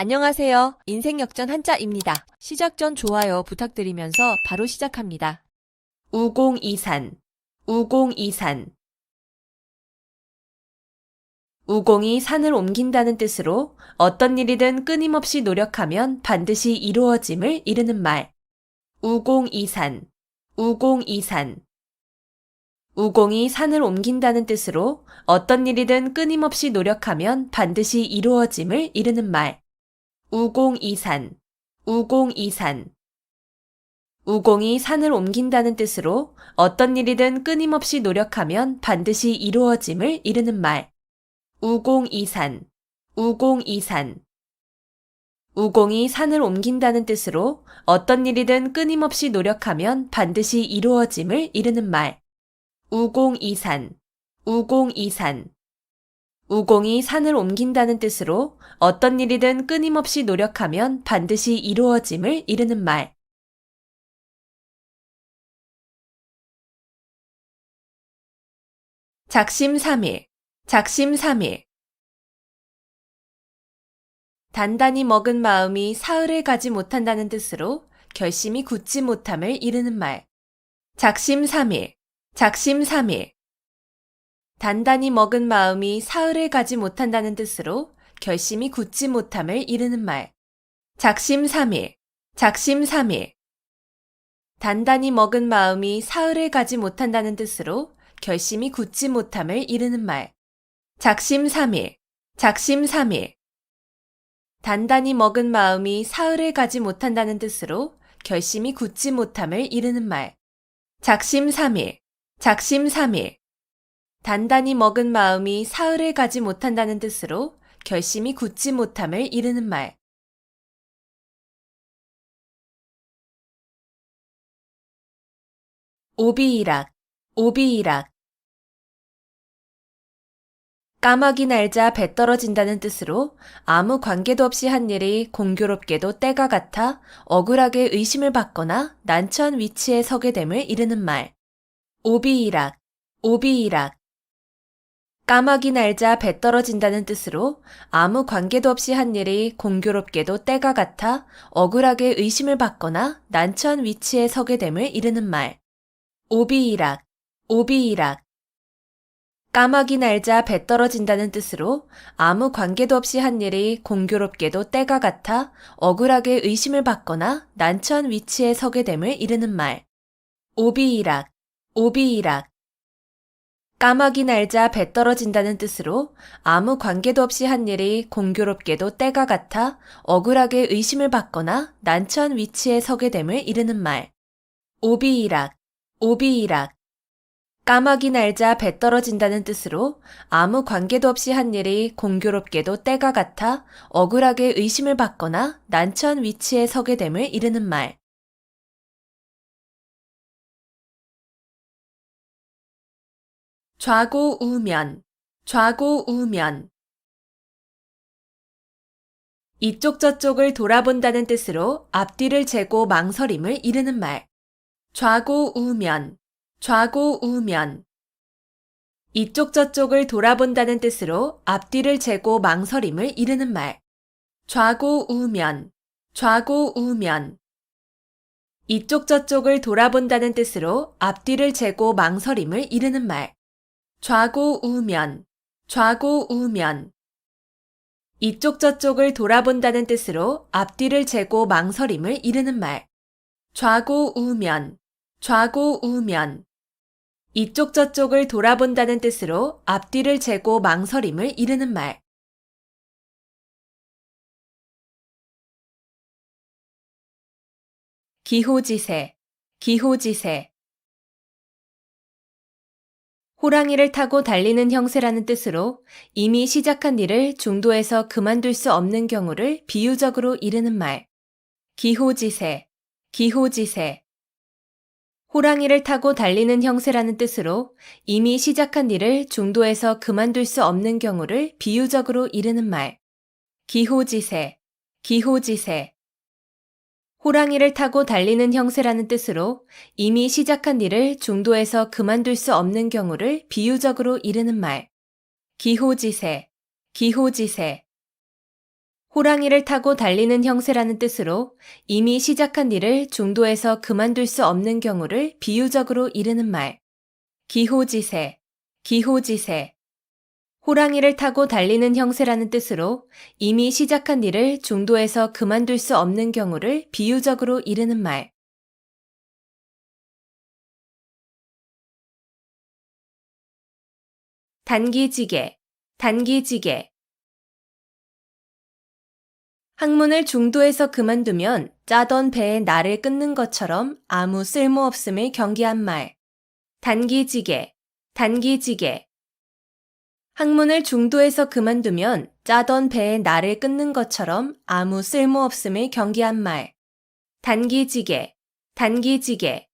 안녕하세요. 인생역전 한자입니다. 시작 전 좋아요 부탁드리면서 바로 시작합니다. 우공이산, 우공이산. 우공이 산을 옮긴다는 뜻으로 어떤 일이든 끊임없이 노력하면 반드시 이루어짐을 이르는 말. 우공이산, 우공이산. 우공이 산을 옮긴다는 뜻으로 어떤 일이든 끊임없이 노력하면 반드시 이루어짐을 이르는 말. 우공이산, 우공이산. 우공이 산을 옮긴다는 뜻으로 어떤 일이든 끊임없이 노력하면 반드시 이루어짐을 이르는 말. 우공이산, 우공이산. 우공이 산을 옮긴다는 뜻으로 어떤 일이든 끊임없이 노력하면 반드시 이루어짐을 이르는 말. 우공이산, 우공이산. 우공이 산을 옮긴다는 뜻으로 어떤 일이든 끊임없이 노력하면 반드시 이루어짐을 이르는 말. 작심삼일, 작심삼일. 단단히 먹은 마음이 사흘을 가지 못한다는 뜻으로 결심이 굳지 못함을 이르는 말. 작심삼일, 작심삼일. 단단히 먹은 마음이 사흘을 가지 못한다는 뜻으로 결심이 굳지 못함을 이르는 말. 작심삼일, 작심삼일. 단단히 먹은 마음이 사흘을 가지 못한다는 뜻으로 결심이 굳지 못함을 이르는 말. 작심삼일, 작심삼일. 단단히 먹은 마음이 사흘을 가지 못한다는 뜻으로 결심이 굳지 못함을 이르는 말. 작심삼일, 작심삼일. 단단히 먹은 마음이 사흘을 가지 못한다는 뜻으로 결심이 굳지 못함을 이르는 말. 오비이락, 오비이락. 까마귀 날자 배 떨어진다는 뜻으로 아무 관계도 없이 한 일이 공교롭게도 때가 같아 억울하게 의심을 받거나 난처한 위치에 서게 됨을 이르는 말. 오비이락, 오비이락. 까마귀 날자 배 떨어진다는 뜻으로 아무 관계도 없이 한 일이 공교롭게도 때가 같아 억울하게 의심을 받거나 난처한 위치에 서게 됨을 이르는 말. 오비이락, 오비이락. 까마귀 날자 배 떨어진다는 뜻으로 아무 관계도 없이 한 일이 공교롭게도 때가 같아 억울하게 의심을 받거나 난처한 위치에 서게 됨을 이르는 말. 오비이락, 오비이락. 까마귀 날자 배 떨어진다는 뜻으로 아무 관계도 없이 한 일이 공교롭게도 때가 같아 억울하게 의심을 받거나 난처한 위치에 서게 됨을 이르는 말. 오비이락, 오비이락. 까마귀 날자 배 떨어진다는 뜻으로 아무 관계도 없이 한 일이 공교롭게도 때가 같아 억울하게 의심을 받거나 난처한 위치에 서게 됨을 이르는 말. 좌고우면, 좌고우면. 이쪽 저쪽을 돌아본다는 뜻으로 앞뒤를 재고 망설임을 이르는 말. 좌고우면, 좌고우면. 이쪽 저쪽을 돌아본다는 뜻으로 앞뒤를 재고 망설임을 이르는 말. 좌고우면, 좌고우면. 이쪽 저쪽을 돌아본다는 뜻으로 앞뒤를 재고 망설임을 이르는 말. 좌고우면, 좌고우면. 이쪽 저쪽을 돌아본다는 뜻으로 앞뒤를 재고 망설임을 이르는 말. 좌고우면, 좌고우면. 이쪽 저쪽을 돌아본다는 뜻으로 앞뒤를 재고 망설임을 이르는 말. 기호지세, 기호지세. 호랑이를 타고 달리는 형세라는 뜻으로 이미 시작한 일을 중도에서 그만둘 수 없는 경우를 비유적으로 이르는 말. 기호지세, 기호지세. 호랑이를 타고 달리는 형세라는 뜻으로 이미 시작한 일을 중도에서 그만둘 수 없는 경우를 비유적으로 이르는 말. 기호지세, 기호지세. 호랑이를 타고 달리는 형세라는 뜻으로 이미 시작한 일을 중도에서 그만둘 수 없는 경우를 비유적으로 이르는 말. 기호지세, 기호지세. 호랑이를 타고 달리는 형세라는 뜻으로 이미 시작한 일을 중도에서 그만둘 수 없는 경우를 비유적으로 이르는 말. 기호지세, 기호지세. 호랑이를 타고 달리는 형세라는 뜻으로 이미 시작한 일을 중도에서 그만둘 수 없는 경우를 비유적으로 이르는 말. 단기지개, 단기지개. 학문을 중도에서 그만두면 짜던 배에 날을 끊는 것처럼 아무 쓸모없음을 경계한 말. 단기지개, 단기지개. 학문을 중도에서 그만두면 짜던 배에 날을 끊는 것처럼 아무 쓸모없음을 경계한 말. 단기지개, 단기지개.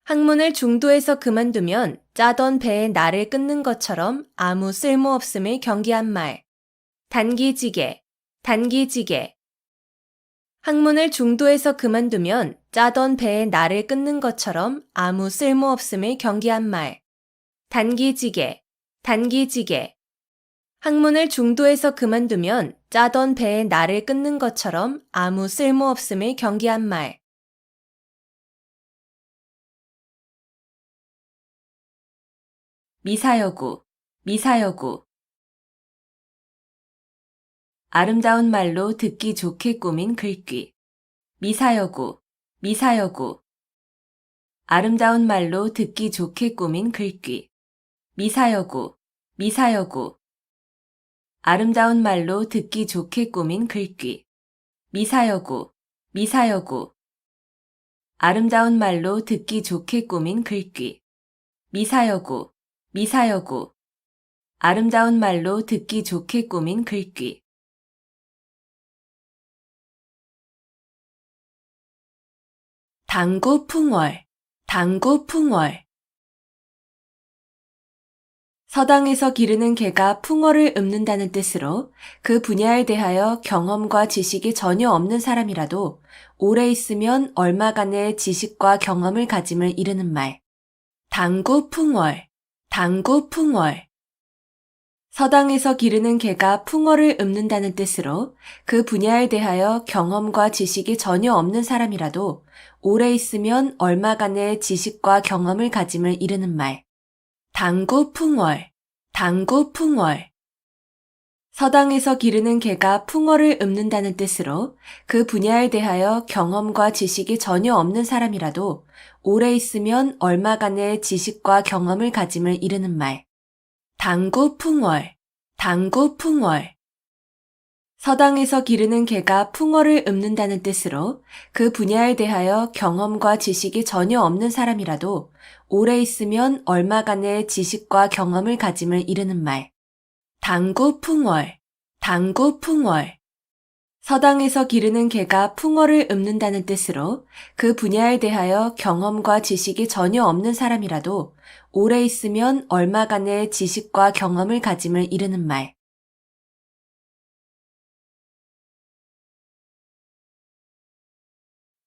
학문을 중도에서 그만두면 짜던 배에 날을 끊는 것처럼 아무 쓸모없음을 경계한 말. 단기지개, 단기지개. 학문을 중도에서 그만두면 짜던 배에 날을 끊는 것처럼 아무 쓸모없음을 경계한 말. 단기지개, 단기지개. 학문을 중도에서 그만두면 짜던 배에 날을 끊는 것처럼 아무 쓸모없음을 경계한 말. 미사여구, 미사여구. 아름다운 말로 듣기 좋게 꾸민 글귀. 미사여구, 미사여구. 아름다운 말로 듣기 좋게 꾸민 글귀. 미사여구, 미사여구. 아름다운 말로 듣기 좋게 꾸민 글귀. 미사여구, 미사여구. 아름다운 말로 듣기 좋게 꾸민 글귀. 미사여구, 미사여구. 아름다운 말로 듣기 좋게 꾸민 글귀. 당구풍월, 당구풍월. 서당에서 기르는 개가 풍어를 읊는다는 뜻으로 그 분야에 대하여 경험과 지식이 전혀 없는 사람이라도 오래 있으면 얼마간의 지식과 경험을 가짐을 이르는 말. 당구풍월, 당구풍월. 서당에서 기르는 개가 풍어를 읊는다는 뜻으로 그 분야에 대하여 경험과 지식이 전혀 없는 사람이라도 오래 있으면 얼마간의 지식과 경험을 가짐을 이르는 말. 당구풍월, 당구풍월. 서당에서 기르는 개가 풍어를 읊는다는 뜻으로 그 분야에 대하여 경험과 지식이 전혀 없는 사람이라도 오래 있으면 얼마간의 지식과 경험을 가짐을 이르는 말. 당구풍월, 당구풍월. 서당에서 기르는 개가 풍어를 읊는다는 뜻으로 그 분야에 대하여 경험과 지식이 전혀 없는 사람이라도 오래 있으면 얼마간의 지식과 경험을 가짐을 이르는 말. 당구풍월, 당구풍월. 서당에서 기르는 개가 풍어를 읊는다는 뜻으로 그 분야에 대하여 경험과 지식이 전혀 없는 사람이라도 오래 있으면 얼마간의 지식과 경험을 가짐을 이르는 말.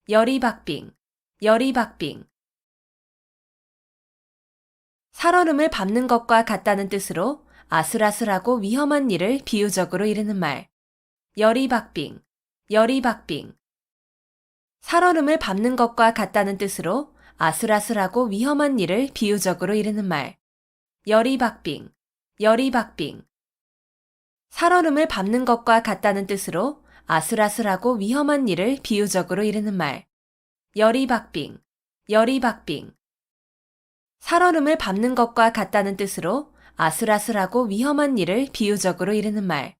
열이박빙, 열이박빙. 살얼음을 밟는 것과 같다는 뜻으로 아슬아슬하고 위험한 일을 비유적으로 이르는 말. 열이박빙, 열이박빙. 살얼음을 밟는 것과 같다는 뜻으로 아슬아슬하고 위험한 일을 비유적으로 이르는 말. 열이박빙, 열이박빙. 살얼음을 밟는 것과 같다는 뜻으로 아슬아슬하고 위험한 일을 비유적으로 이르는 말. 열이박빙, 열이박빙. 살얼음을 밟는 것과 같다는 뜻으로 아슬아슬하고 위험한 일을 비유적으로 이르는 말.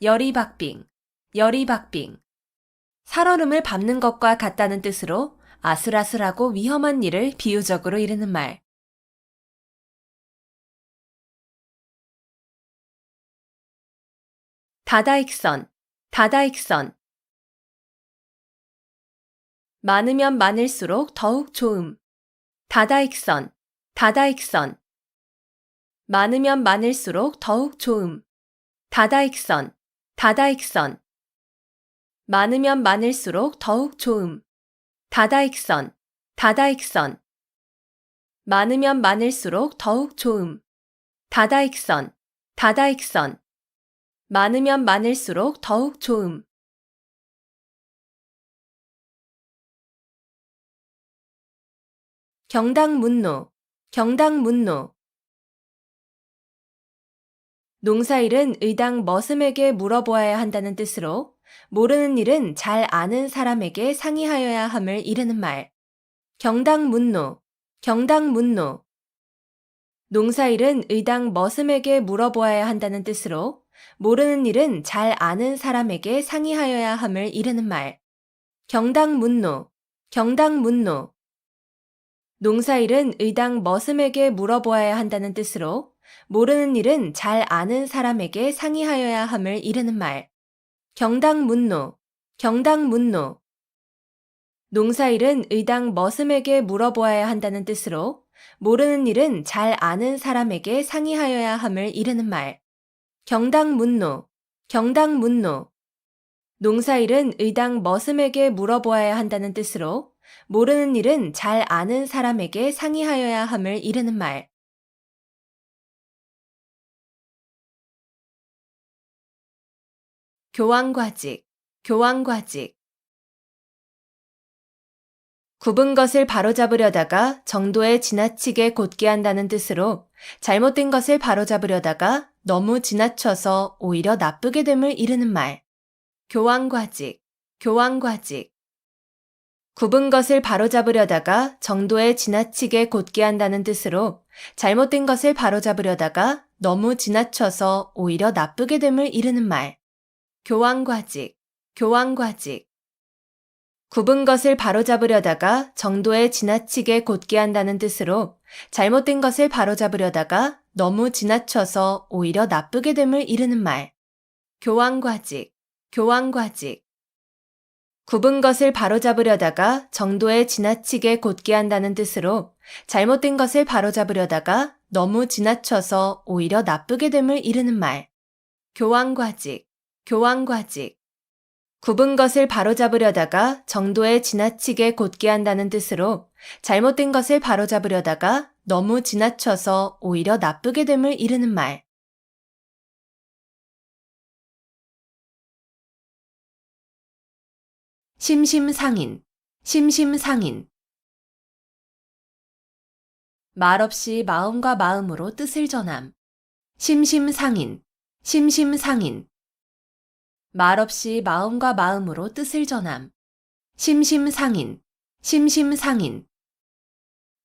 열이박빙, 열이박빙. 살얼음을 밟는 것과 같다는 뜻으로 아슬아슬하고 위험한 일을 비유적으로 이르는 말. 다다익선, 다다익선. 많으면 많을수록 더욱 좋음. 다다익선, 다다익선. 많으면 많을수록 더욱 좋음. 다다익선, 다다익선. 많으면 많을수록 더욱 좋음. 다다익선, 다다익선. 많으면 많을수록 더욱 좋음. 다다익선, 다다익선. 많으면 많을수록 더욱 좋음. 경당문노, 경당문노. 농사일은 의당 머슴에게 물어보아야 한다는 뜻으로 모르는 일은 잘 아는 사람에게 상의하여야 함을 이르는 말. 경당문노, 경당문노. 농사일은 의당 머슴에게 물어보아야 한다는 뜻으로 모르는 일은 잘 아는 사람에게 상의하여야 함을 이르는 말. 경당문노, 경당문노. 농사일은 의당 머슴에게 물어보아야 한다는 뜻으로 모르는 일은 잘 아는 사람에게 상의하여야 함을 이르는 말. 경당문노, 경당문노. 농사일은 의당 머슴에게 물어보아야 한다는 뜻으로 모르는 일은 잘 아는 사람에게 상의하여야 함을 이르는 말. 경당문노, 경당문노. 농사일은 의당 머슴에게 물어보아야 한다는 뜻으로 모르는 일은 잘 아는 사람에게 상의하여야 함을 이르는 말. 교황과직, 교황과직. 굽은 것을 바로잡으려다가 정도에 지나치게 곧게 한다는 뜻으로 잘못된 것을 바로잡으려다가 너무 지나쳐서 오히려 나쁘게 됨을 이르는 말. 교황과직, 교황과직. 굽은 것을 바로잡으려다가 정도에 지나치게 곧게 한다는 뜻으로 잘못된 것을 바로잡으려다가 너무 지나쳐서 오히려 나쁘게 됨을 이르는 말. 교황과직, 교황과직. 굽은 것을 바로잡으려다가 정도에 지나치게 곧게 한다는 뜻으로 잘못된 것을 바로잡으려다가 너무 지나쳐서 오히려 나쁘게 됨을 이르는 말. 교황과직, 교황과직. 굽은 것을 바로잡으려다가 정도에 지나치게 곧게 한다는 뜻으로 잘못된 것을 바로잡으려다가 너무 지나쳐서 오히려 나쁘게 됨을 이르는 말. 교황과직, 교황과직. 굽은 것을 바로잡으려다가 정도에 지나치게 곧게 한다는 뜻으로 잘못된 것을 바로잡으려다가 너무 지나쳐서 오히려 나쁘게 됨을 이르는 말. 심심상인, 심심상인. 말없이 마음과 마음으로 뜻을 전함. 심심상인, 심심상인. 말없이 마음과 마음으로 뜻을 전함. 심심상인, 심심상인.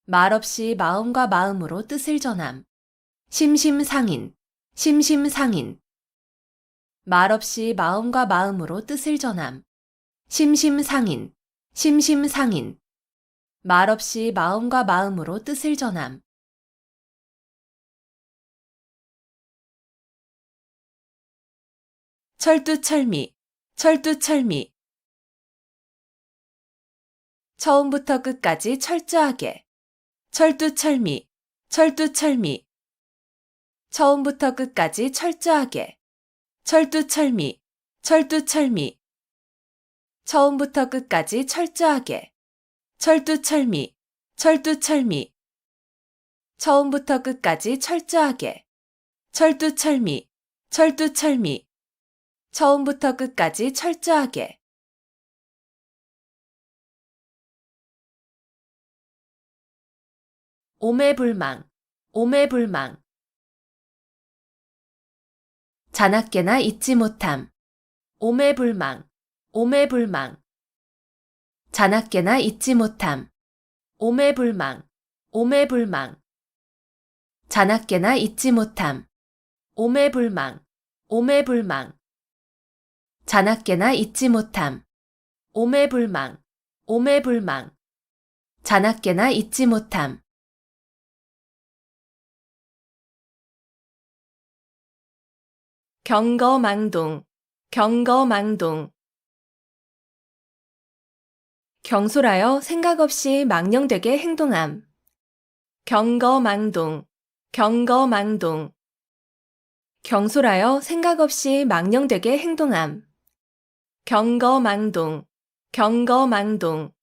말없이 마음과 마음으로 뜻을 전함. 심심상인, 심심상인. 말없이 마음과 마음으로 뜻을 전함. 심심상인, 심심상인. 말없이 마음과 마음으로 뜻을 전함. 철두철미, 철두철미. 처음부터 끝까지 철저하게. 철두철미, 철두철미. 처음부터 끝까지 철저하게. 철두철미, 철두철미. 처음부터 끝까지 철저하게. 철두철미, 철두철미. 처음부터 끝까지 철저하게. 철두철미, 철두철미. 처음부터 끝까지 철저하게. 오매불망, 오매불망. 자나깨나 잊지 못함. 오매불망, 오매불망. 자나깨나 잊지 못함. 오매불망, 오매불망. 자나깨나 잊지 못함. 오매불망, 오매불망. 자나깨나 잊지 못함. 오매불망, 오매불망. 자나깨나 잊지 못함. 경거망동, 경거망동. 경솔하여 생각 없이 망령되게 행동함. 경거망동, 경거망동. 경솔하여 생각 없이 망령되게 행동함. 경거망동, 경거망동.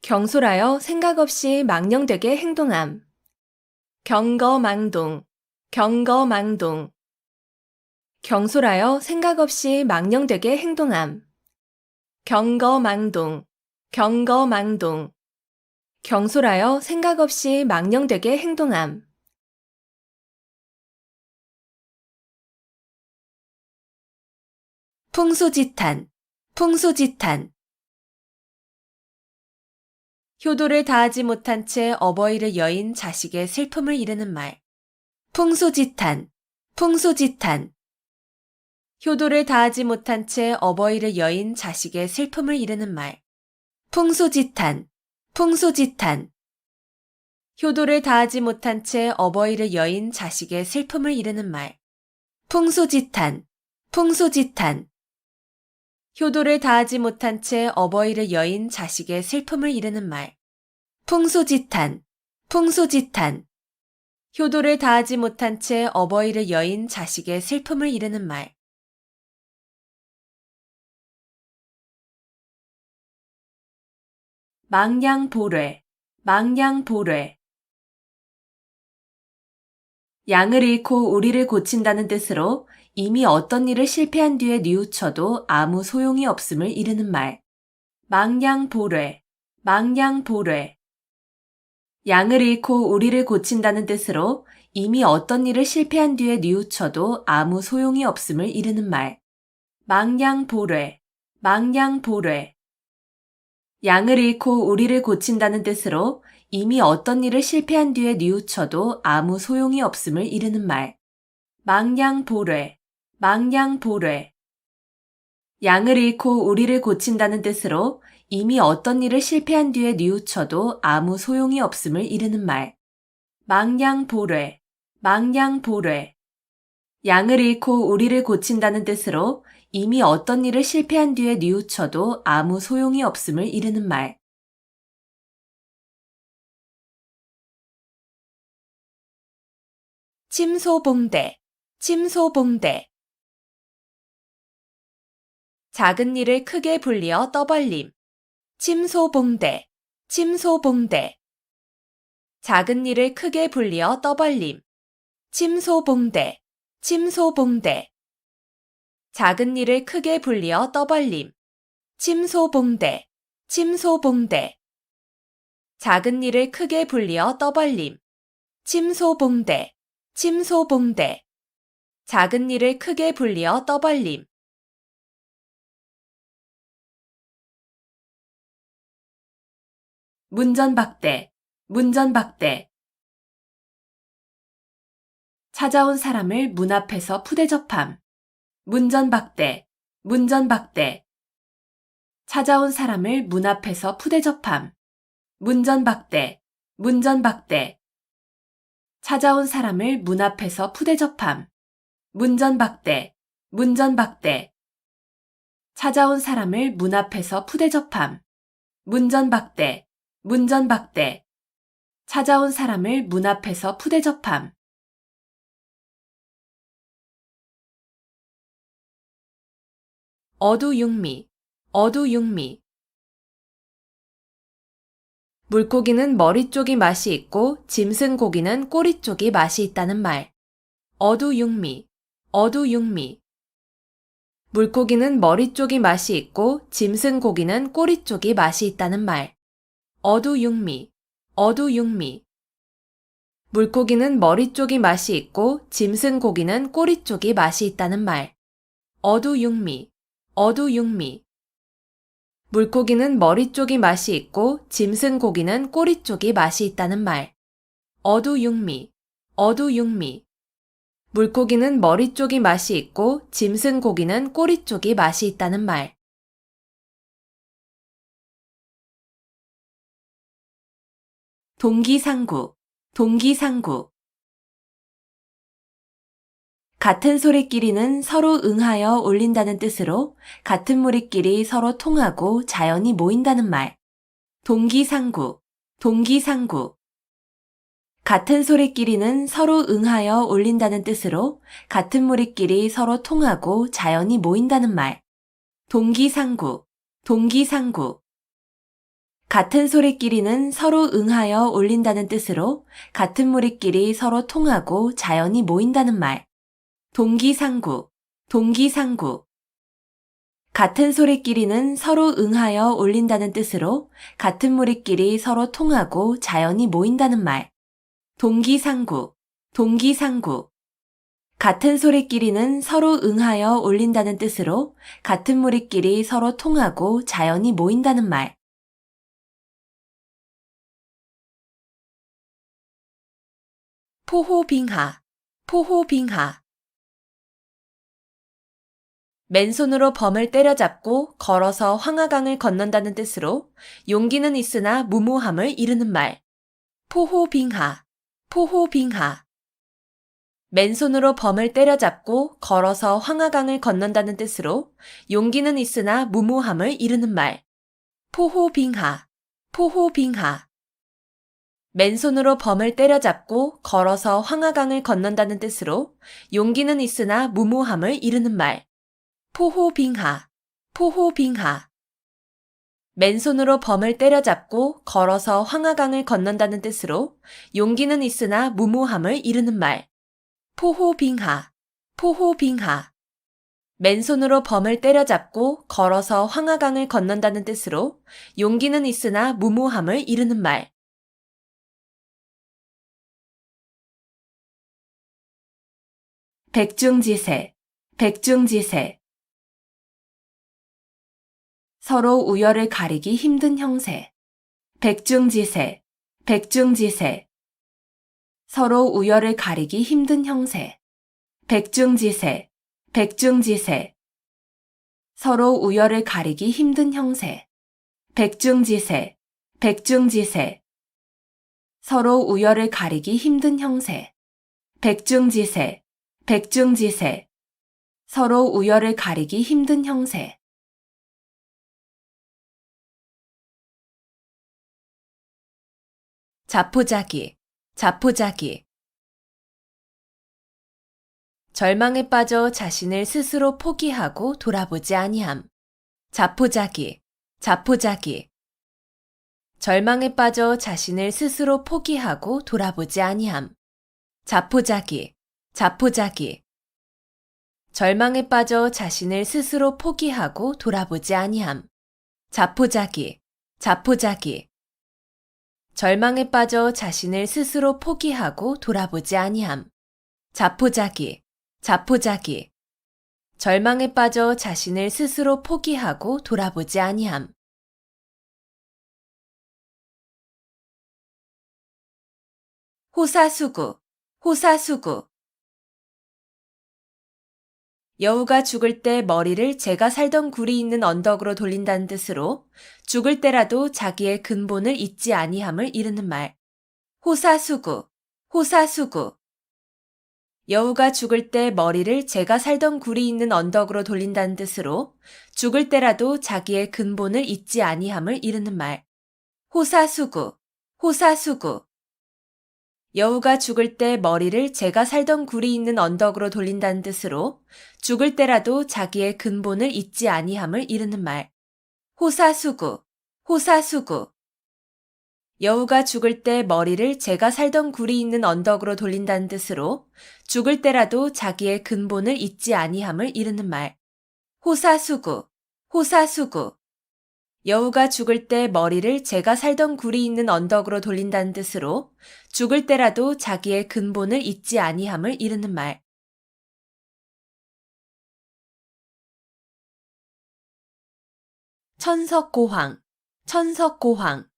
경솔하여 생각 없이 망령되게 행동함. 경거망동, 경거망동. 경솔하여 생각 없이 망령되게 행동함. 경거망동, 경거망동. 경솔하여 생각 없이 망령되게 행동함. 풍수지탄, 풍수지탄. 효도를 다하지 못한 채 어버이를 여인 자식의 슬픔을 이르는 말. 풍수지탄, 풍수지탄. 효도를 다하지 못한 채 어버이를 여인 자식의 슬픔을 이르는 말. 풍수지탄, 풍수지탄. 효도를 다하지 못한 채 어버이를 여인 자식의 슬픔을 이르는 말. 풍수지탄, 풍수지탄. 효도를 다하지 못한 채 어버이를 여인 자식의 슬픔을 이르는 말. 풍수지탄, 풍수지탄. 효도를 다하지 못한 채 어버이를 여인 자식의 슬픔을 이르는 말. 망량보뢰, 망량보뢰. 양을 잃고 우리를 고친다는 뜻으로 이미 어떤 일을 실패한 뒤에 뉘우쳐도 아무 소용이 없음을 이르는 말. 망량보뢰, 망량보뢰. 양을 잃고 우리를 고친다는 뜻으로 이미 어떤 일을 실패한 뒤에 뉘우쳐도 아무 소용이 없음을 이르는 말. 망량보뢰, 망량보뢰. 양을 잃고 우리를 고친다는 뜻으로 이미 어떤 일을 실패한 뒤에 뉘우쳐도 아무 소용이 없음을 이르는 말. 망량보뢰, 망량보뢰. 양을 잃고 우리를 고친다는 뜻으로 이미 어떤 일을 실패한 뒤에 뉘우쳐도 아무 소용이 없음을 이르는 말. 망량보뢰, 망량보뢰. 양을 잃고 우리를 고친다는 뜻으로 이미 어떤 일을 실패한 뒤에 뉘우쳐도 아무 소용이 없음을 이르는 말. 침소봉대, 침소봉대. 작은 일을 크게 불리어 떠벌림. 침소봉대, 침소봉대. 작은 일을 크게 불리어 떠벌림. 침소봉대, 침소봉대. 작은 일을 크게 불리어 떠벌림. 침소봉대, 침소봉대. 작은 일을 크게 불리어 떠벌림. 침소봉대, 침소봉대. 작은 일을 크게 불리어 떠벌림. 문전박대, 문전박대. 찾아온 사람을 문 앞에서 푸대접함. 문전박대, 문전박대. 찾아온 사람을 문 앞에서 푸대접함. 문전박대, 문전박대. 찾아온 사람을 문 앞에서 푸대접함. 문전박대, 문전박대. 찾아온 사람을 문 앞에서 푸대접함. 문전박대, 문전박대. 찾아온 사람을 문 앞에서 푸대접함. 어두육미, 어두육미. 물고기는 머리 쪽이 맛이 있고 짐승 고기는 꼬리 쪽이 맛이 있다는 말. 어두육미, 어두육미. 물고기는 머리 쪽이 맛이 있고 짐승 고기는 꼬리 쪽이 맛이 있다는 말. 어두육미, 어두육미. 물고기는 머리 쪽이 맛이 있고 짐승 고기는 꼬리 쪽이 맛이 있다는 말. 어두육미, 어두육미. 물고기는 머리 쪽이 맛이 있고 짐승 고기는 꼬리 쪽이 맛이 있다는 말. 어두육미, 어두육미. 물고기는 머리 쪽이 맛이 있고 짐승 고기는 꼬리 쪽이 맛이 있다는 말. 동기상구, 동기상구. 같은 소리끼리는 서로 응하여 울린다는 뜻으로 같은 무리끼리 서로 통하고 자연히 모인다는 말. 동기상구, 동기상구. 같은 소리끼리는 서로 응하여 울린다는 뜻으로 같은 무리끼리 서로 통하고 자연히 모인다는 말. 동기상구, 동기상구. 같은 소리끼리는 서로 응하여 울린다는 뜻으로 같은 무리끼리 서로 통하고 자연히 모인다는 말. 동기상구, 동기상구. 같은 소리끼리는 서로 응하여 올린다는 뜻으로 같은 무리끼리 서로 통하고 자연히 모인다는 말. 동기상구. 동기상구. 같은 소리끼리는 서로 응하여 올린다는 뜻으로 같은 무리끼리 서로 통하고 자연히 모인다는 말. 포호빙하. 포호빙하. 맨손으로 범을 때려잡고 걸어서 황하강을 건넌다는 뜻으로 용기는 있으나 무모함을 이르는 말. 포호빙하. 포호빙하. 맨손으로 범을 때려잡고 걸어서 황하강을 건넌다는 뜻으로 용기는 있으나 무모함을 이르는 말. 포호빙하. 포호빙하. 맨손으로 범을 때려잡고 걸어서 황하강을 건넌다는 뜻으로 용기는 있으나 무모함을 이르는 말. 포호빙하. 포호빙하. 맨손으로 범을 때려잡고 걸어서 황하강을 건넌다는 뜻으로 용기는 있으나 무모함을 이르는 말. 포호빙하. 포호빙하. 맨손으로 범을 때려잡고 걸어서 황하강을 건넌다는 뜻으로 용기는 있으나 무모함을 이르는 말. 백중지세. 백중지세. 서로 우열을 가리기 힘든 형세. 백중지세. 백중지세. 서로 우열을 가리기 힘든 형세. 백중지세. 백중지세. 서로 우열을 가리기 힘든 형세. 백중지세. 백중지세. 서로 우열을 가리기 힘든 형세. 백중지세. 백중지세. 서로 우열을 가리기 힘든 형세. 자포자기. 자포자기. 절망에 빠져 자신을 스스로 포기하고 돌아보지 아니함. 자포자기. 자포자기. 절망에 빠져 자신을 스스로 포기하고 돌아보지 아니함. 자포자기. 자포자기. 절망에 빠져 자신을 스스로 포기하고 돌아보지 아니함. 자포자기. 자포자기. 절망에 빠져 자신을 스스로 포기하고 돌아보지 아니함. 자포자기. 자포자기. 절망에 빠져 자신을 스스로 포기하고 돌아보지 아니함. 호사수구. 호사수구. 여우가 죽을 때 머리를 제가 살던 굴이 있는 언덕으로 돌린다는 뜻으로 죽을 때라도 자기의 근본을 잊지 아니함을 이르는 말. 호사수구. 호사수구. 여우가 죽을 때 머리를 제가 살던 굴이 있는 언덕으로 돌린다는 뜻으로 죽을 때라도 자기의 근본을 잊지 아니함을 이르는 말. 호사수구. 호사수구. 여우가 죽을 때 머리를 제가 살던 굴이 있는 언덕으로 돌린다는 뜻으로 죽을 때라도 자기의 근본을 잊지 아니함을 이르는 말. 호사수구. 호사수구. 여우가 죽을 때 머리를 제가 살던 굴이 있는 언덕으로 돌린다는 뜻으로 죽을 때라도 자기의 근본을 잊지 아니함을 이르는 말. 호사수구. 호사수구. 여우가 죽을 때 머리를 제가 살던 굴이 있는 언덕으로 돌린다는 뜻으로 죽을 때라도 자기의 근본을 잊지 아니함을 이르는 말. 천석고황. 천석고황.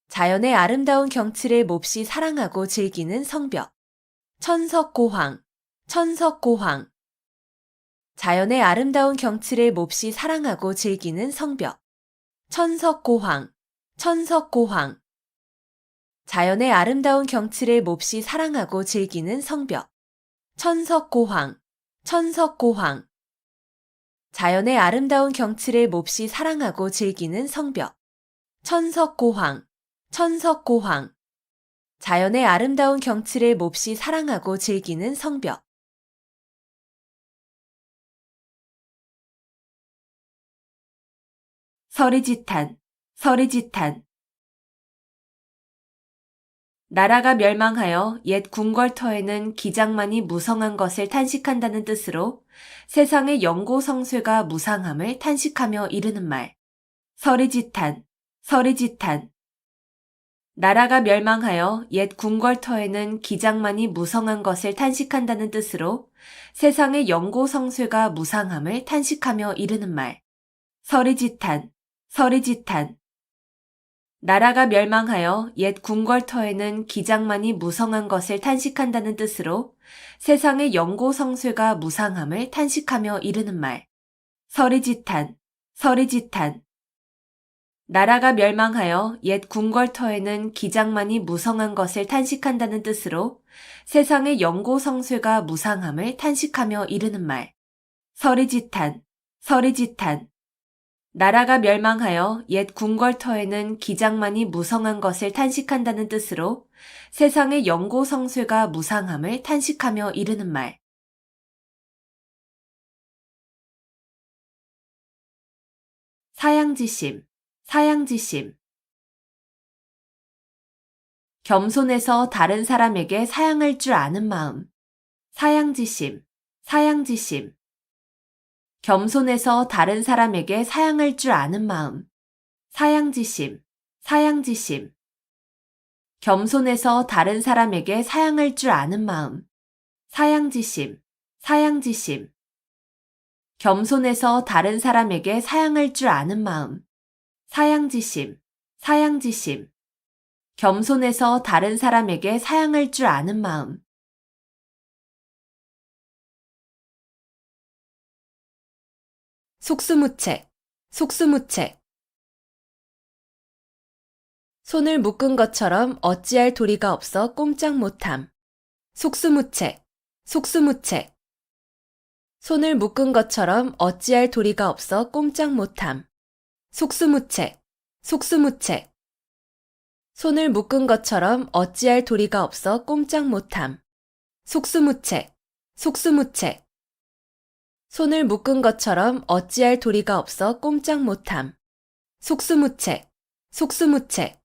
자연의 아름다운 경치를 몹시 사랑하고 즐기는 성벽. 천석고황. 천석고황. 자연의 아름다운 경치를 몹시 사랑하고 즐기는 성벽. 천석고황. 천석고황. 자연의 아름다운 경치를 몹시 사랑하고 즐기는 성벽. 천석고황. 천석고황. 자연의 아름다운 경치를 몹시 사랑하고 즐기는 성벽. 천석고황. 천석고황. 자연의 아름다운 경치를 몹시 사랑하고 즐기는 성벽. 서리지탄. 서리지탄. 나라가 멸망하여 옛 궁궐터에는 기장만이 무성한 것을 탄식한다는 뜻으로 세상의 영고성쇠가 무상함을 탄식하며 이르는 말. 서리지탄, 서리지탄. 나라가 멸망하여 옛 궁궐터에는 기장만이 무성한 것을 탄식한다는 뜻으로 세상의 영고성쇠가 무상함을 탄식하며 이르는 말. 서리지탄, 서리지탄. 나라가 멸망하여 옛 궁궐터에는 기장만이 무성한 것을 탄식한다는 뜻으로 세상의 영고성쇠가 무상함을 탄식하며 이르는 말. 서리지탄, 서리지탄. 나라가 멸망하여 옛 궁궐터에는 기장만이 무성한 것을 탄식한다는 뜻으로 세상의 영고성쇠가 무상함을 탄식하며 이르는 말. 서리지탄, 서리지탄. 나라가 멸망하여 옛 궁궐터에는 기장만이 무성한 것을 탄식한다는 뜻으로 세상의 영고성쇠가 무상함을 탄식하며 이르는 말. 사양지심, 사양지심. 겸손해서 다른 사람에게 사양할 줄 아는 마음. 사양지심, 사양지심. 겸손해서 다른 사람에게 사양할 줄 아는 마음. 사양지심, 사양지심. 겸손해서 다른 사람에게 사양할 줄 아는 마음. 사양지심, 사양지심. 겸손해서 다른 사람에게 사양할 줄 아는 마음. 사양지심, 사양지심. 겸손해서 다른 사람에게 사양할 줄 아는 마음. 속수무책, 속수무책. 손을 묶은 것처럼 어찌할 도리가 없어 꼼짝 못함. 속수무책, 속수무책. 손을 묶은 것처럼 어찌할 도리가 없어 꼼짝 못함. 속수무책, 속수무책. 손을 묶은 것처럼 어찌할 도리가 없어 꼼짝 못함. 속수무책, 속수무책. 손을 묶은 것처럼 어찌할 도리가 없어 꼼짝 못함. 속수무책, 속수무책.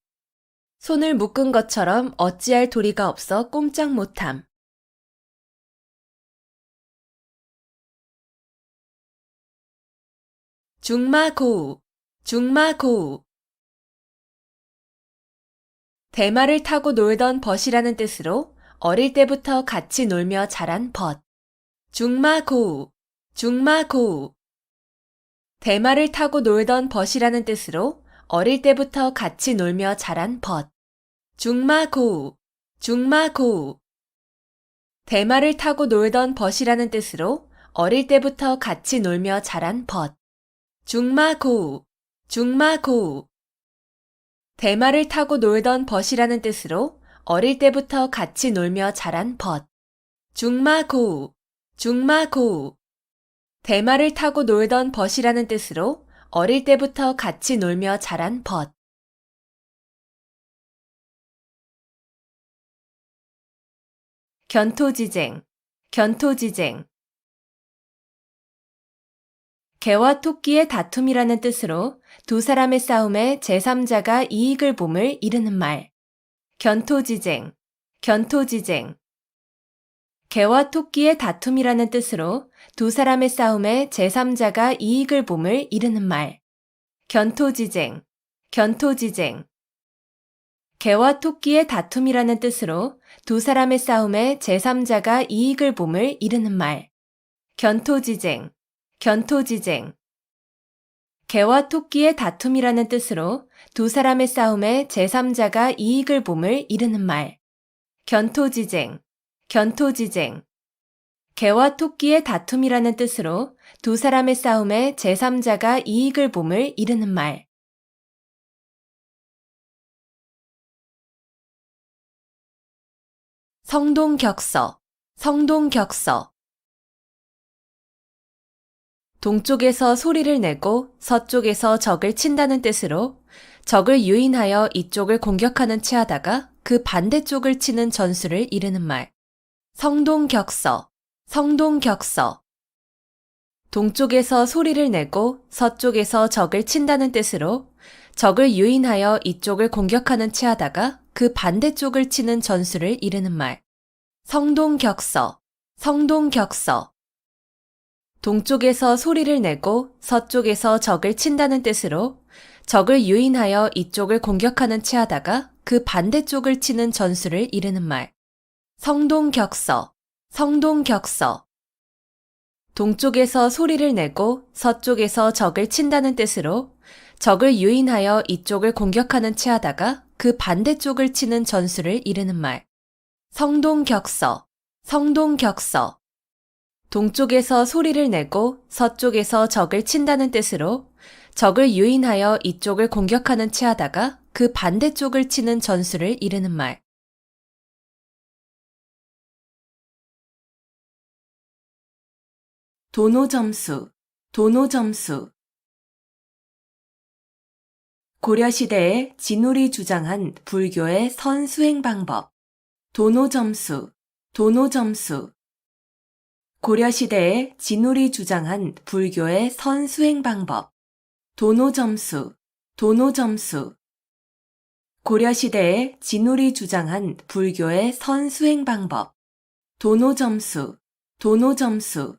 손을 묶은 것처럼 어찌할 도리가 없어 꼼짝 못함. 중마고우, 중마고우. 대마를 타고 놀던 벗이라는 뜻으로 어릴 때부터 같이 놀며 자란 벗. 중마고우, 중마고우. 대마를 타고 놀던 벗이라는 뜻으로 어릴 때부터 같이 놀며 자란 벗. 중마고우, 중마고우. 대마를 타고 놀던 벗이라는 뜻으로 어릴 때부터 같이 놀며 자란 벗. 중마고우, 중마고우. 대마를 타고 놀던 벗이라는 뜻으로 어릴 때부터 같이 놀며 자란 벗. 중마고우, 중마고우. 대마를 타고 놀던 벗이라는 뜻으로 어릴 때부터 같이 놀며 자란 벗. 견토지쟁, 견토지쟁. 개와 토끼의 다툼이라는 뜻으로 두 사람의 싸움에 제3자가 이익을 봄을 이르는 말. 견토지쟁, 견토지쟁. 개와 토끼의 다툼이라는 뜻으로 두 사람의 싸움에 제3자가 이익을 봄을 이르는 말. 견토지쟁, 견토지쟁. 개와 토끼의 다툼이라는 뜻으로 두 사람의 싸움에 제3자가 이익을 봄을 이르는 말. 견토지쟁, 견토지쟁. 개와 토끼의 다툼이라는 뜻으로 두 사람의 싸움에 제3자가 이익을 봄을 이르는 말. 견토지쟁, 견토지쟁. 개와 토끼의 다툼이라는 뜻으로 두 사람의 싸움에 제3자가 이익을 봄을 이르는 말. 성동격서, 성동격서. 동쪽에서 소리를 내고 서쪽에서 적을 친다는 뜻으로 적을 유인하여 이쪽을 공격하는 체하다가 그 반대쪽을 치는 전술을 이르는 말. 성동격서, 성동격서. 동쪽에서 소리를 내고 서쪽에서 적을 친다는 뜻으로 적을 유인하여 이쪽을 공격하는 체하다가 그 반대쪽을 치는 전술을 이르는 말. 성동격서, 성동격서. 동쪽에서 소리를 내고 서쪽에서 적을 친다는 뜻으로 적을 유인하여 이쪽을 공격하는 체하다가 그 반대쪽을 치는 전술을 이르는 말. 성동격서, 성동격서. 동쪽에서 소리를 내고 서쪽에서 적을 친다는 뜻으로 적을 유인하여 이쪽을 공격하는 체하다가 그 반대쪽을 치는 전술을 이르는 말. 성동격서, 성동격서. 동쪽에서 소리를 내고 서쪽에서 적을 친다는 뜻으로 적을 유인하여 이쪽을 공격하는 체하다가 그 반대쪽을 치는 전술을 이르는 말. 도노점수, 도노점수. 고려시대에 진울이 주장한 불교의 선수행 방법. 도노점수, 도노점수. 고려시대에 진울이 주장한 불교의 선수행 방법. 도노점수, 도노점수. 고려시대에 진울이 주장한 불교의 선수행 방법. 도노점수, 도노점수.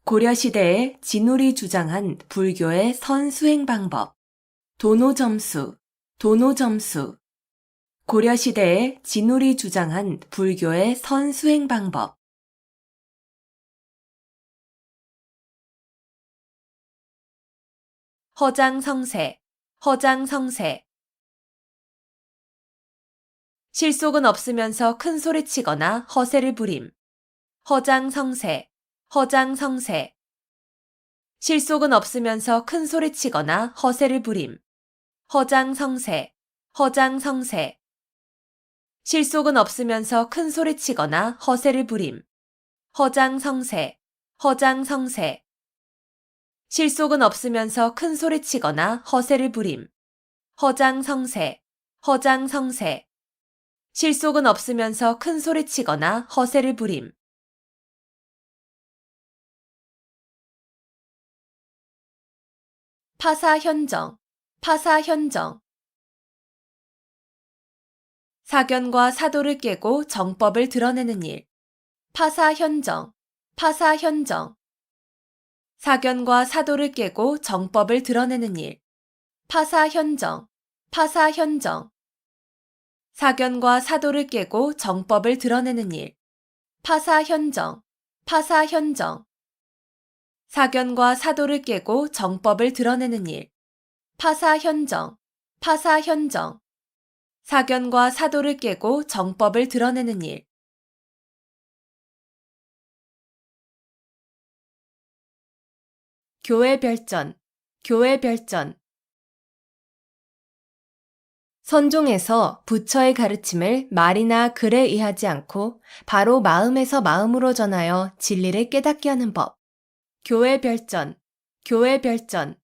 고려시대에 진울이 주장한 불교의 선수행 방법. 도노점수, 도노점수. 고려시대에 진울이 주장한 불교의 선수행 방법. 허장성세, 허장성세. 실속은 없으면서 큰 소리치거나 허세를 부림. 허장성세, 허장성세. 실속은 없으면서 큰 소리치거나 허세를 부림. 허장성세, 허장성세. 실속은 없으면서 큰 소리치거나 허세를 부림. 허장성세, 허장성세. 실속은 없으면서 큰 소리치거나 허세를 부림. 허장성세, 허장성세. 실속은 없으면서 큰 소리치거나 허세를 부림. 파사현정, 파사현정. 사견과 사도를 깨고 정법을 드러내는 일. 파사현정, 파사현정. 사견과 사도를 깨고 정법을 드러내는 일. 파사현정, 파사현정. 사견과 사도를 깨고 정법을 드러내는 일. 파사현정, 파사현정. 사견과 사도를 깨고 정법을 드러내는 일. 파사현정, 파사현정. 사견과 사도를 깨고 정법을 드러내는 일. 교회별전, 교회별전. 선종에서 부처의 가르침을 말이나 글에 의하지 않고 바로 마음에서 마음으로 전하여 진리를 깨닫게 하는 법. 교회별전, 교회별전.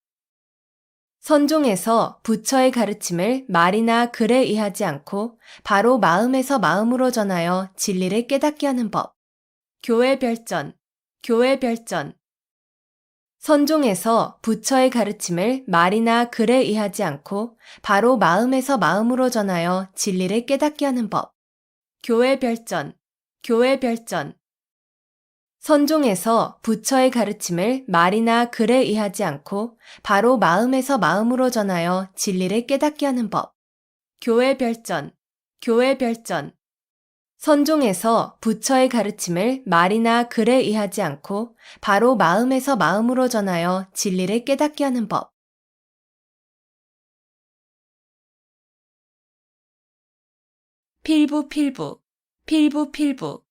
선종에서 부처의 가르침을 말이나 글에 의하지 않고 바로 마음에서 마음으로 전하여 진리를 깨닫게 하는 법. 교회별전, 교회별전. 선종에서 부처의 가르침을 말이나 글에 의하지 않고 바로 마음에서 마음으로 전하여 진리를 깨닫게 하는 법. 교회별전, 교회별전. 선종에서 부처의 가르침을 말이나 글에 의하지 않고 바로 마음에서 마음으로 전하여 진리를 깨닫게 하는 법. 교회별전, 교회별전. 선종에서 부처의 가르침을 말이나 글에 의하지 않고 바로 마음에서 마음으로 전하여 진리를 깨닫게 하는 법. 필부필부, 필부필부.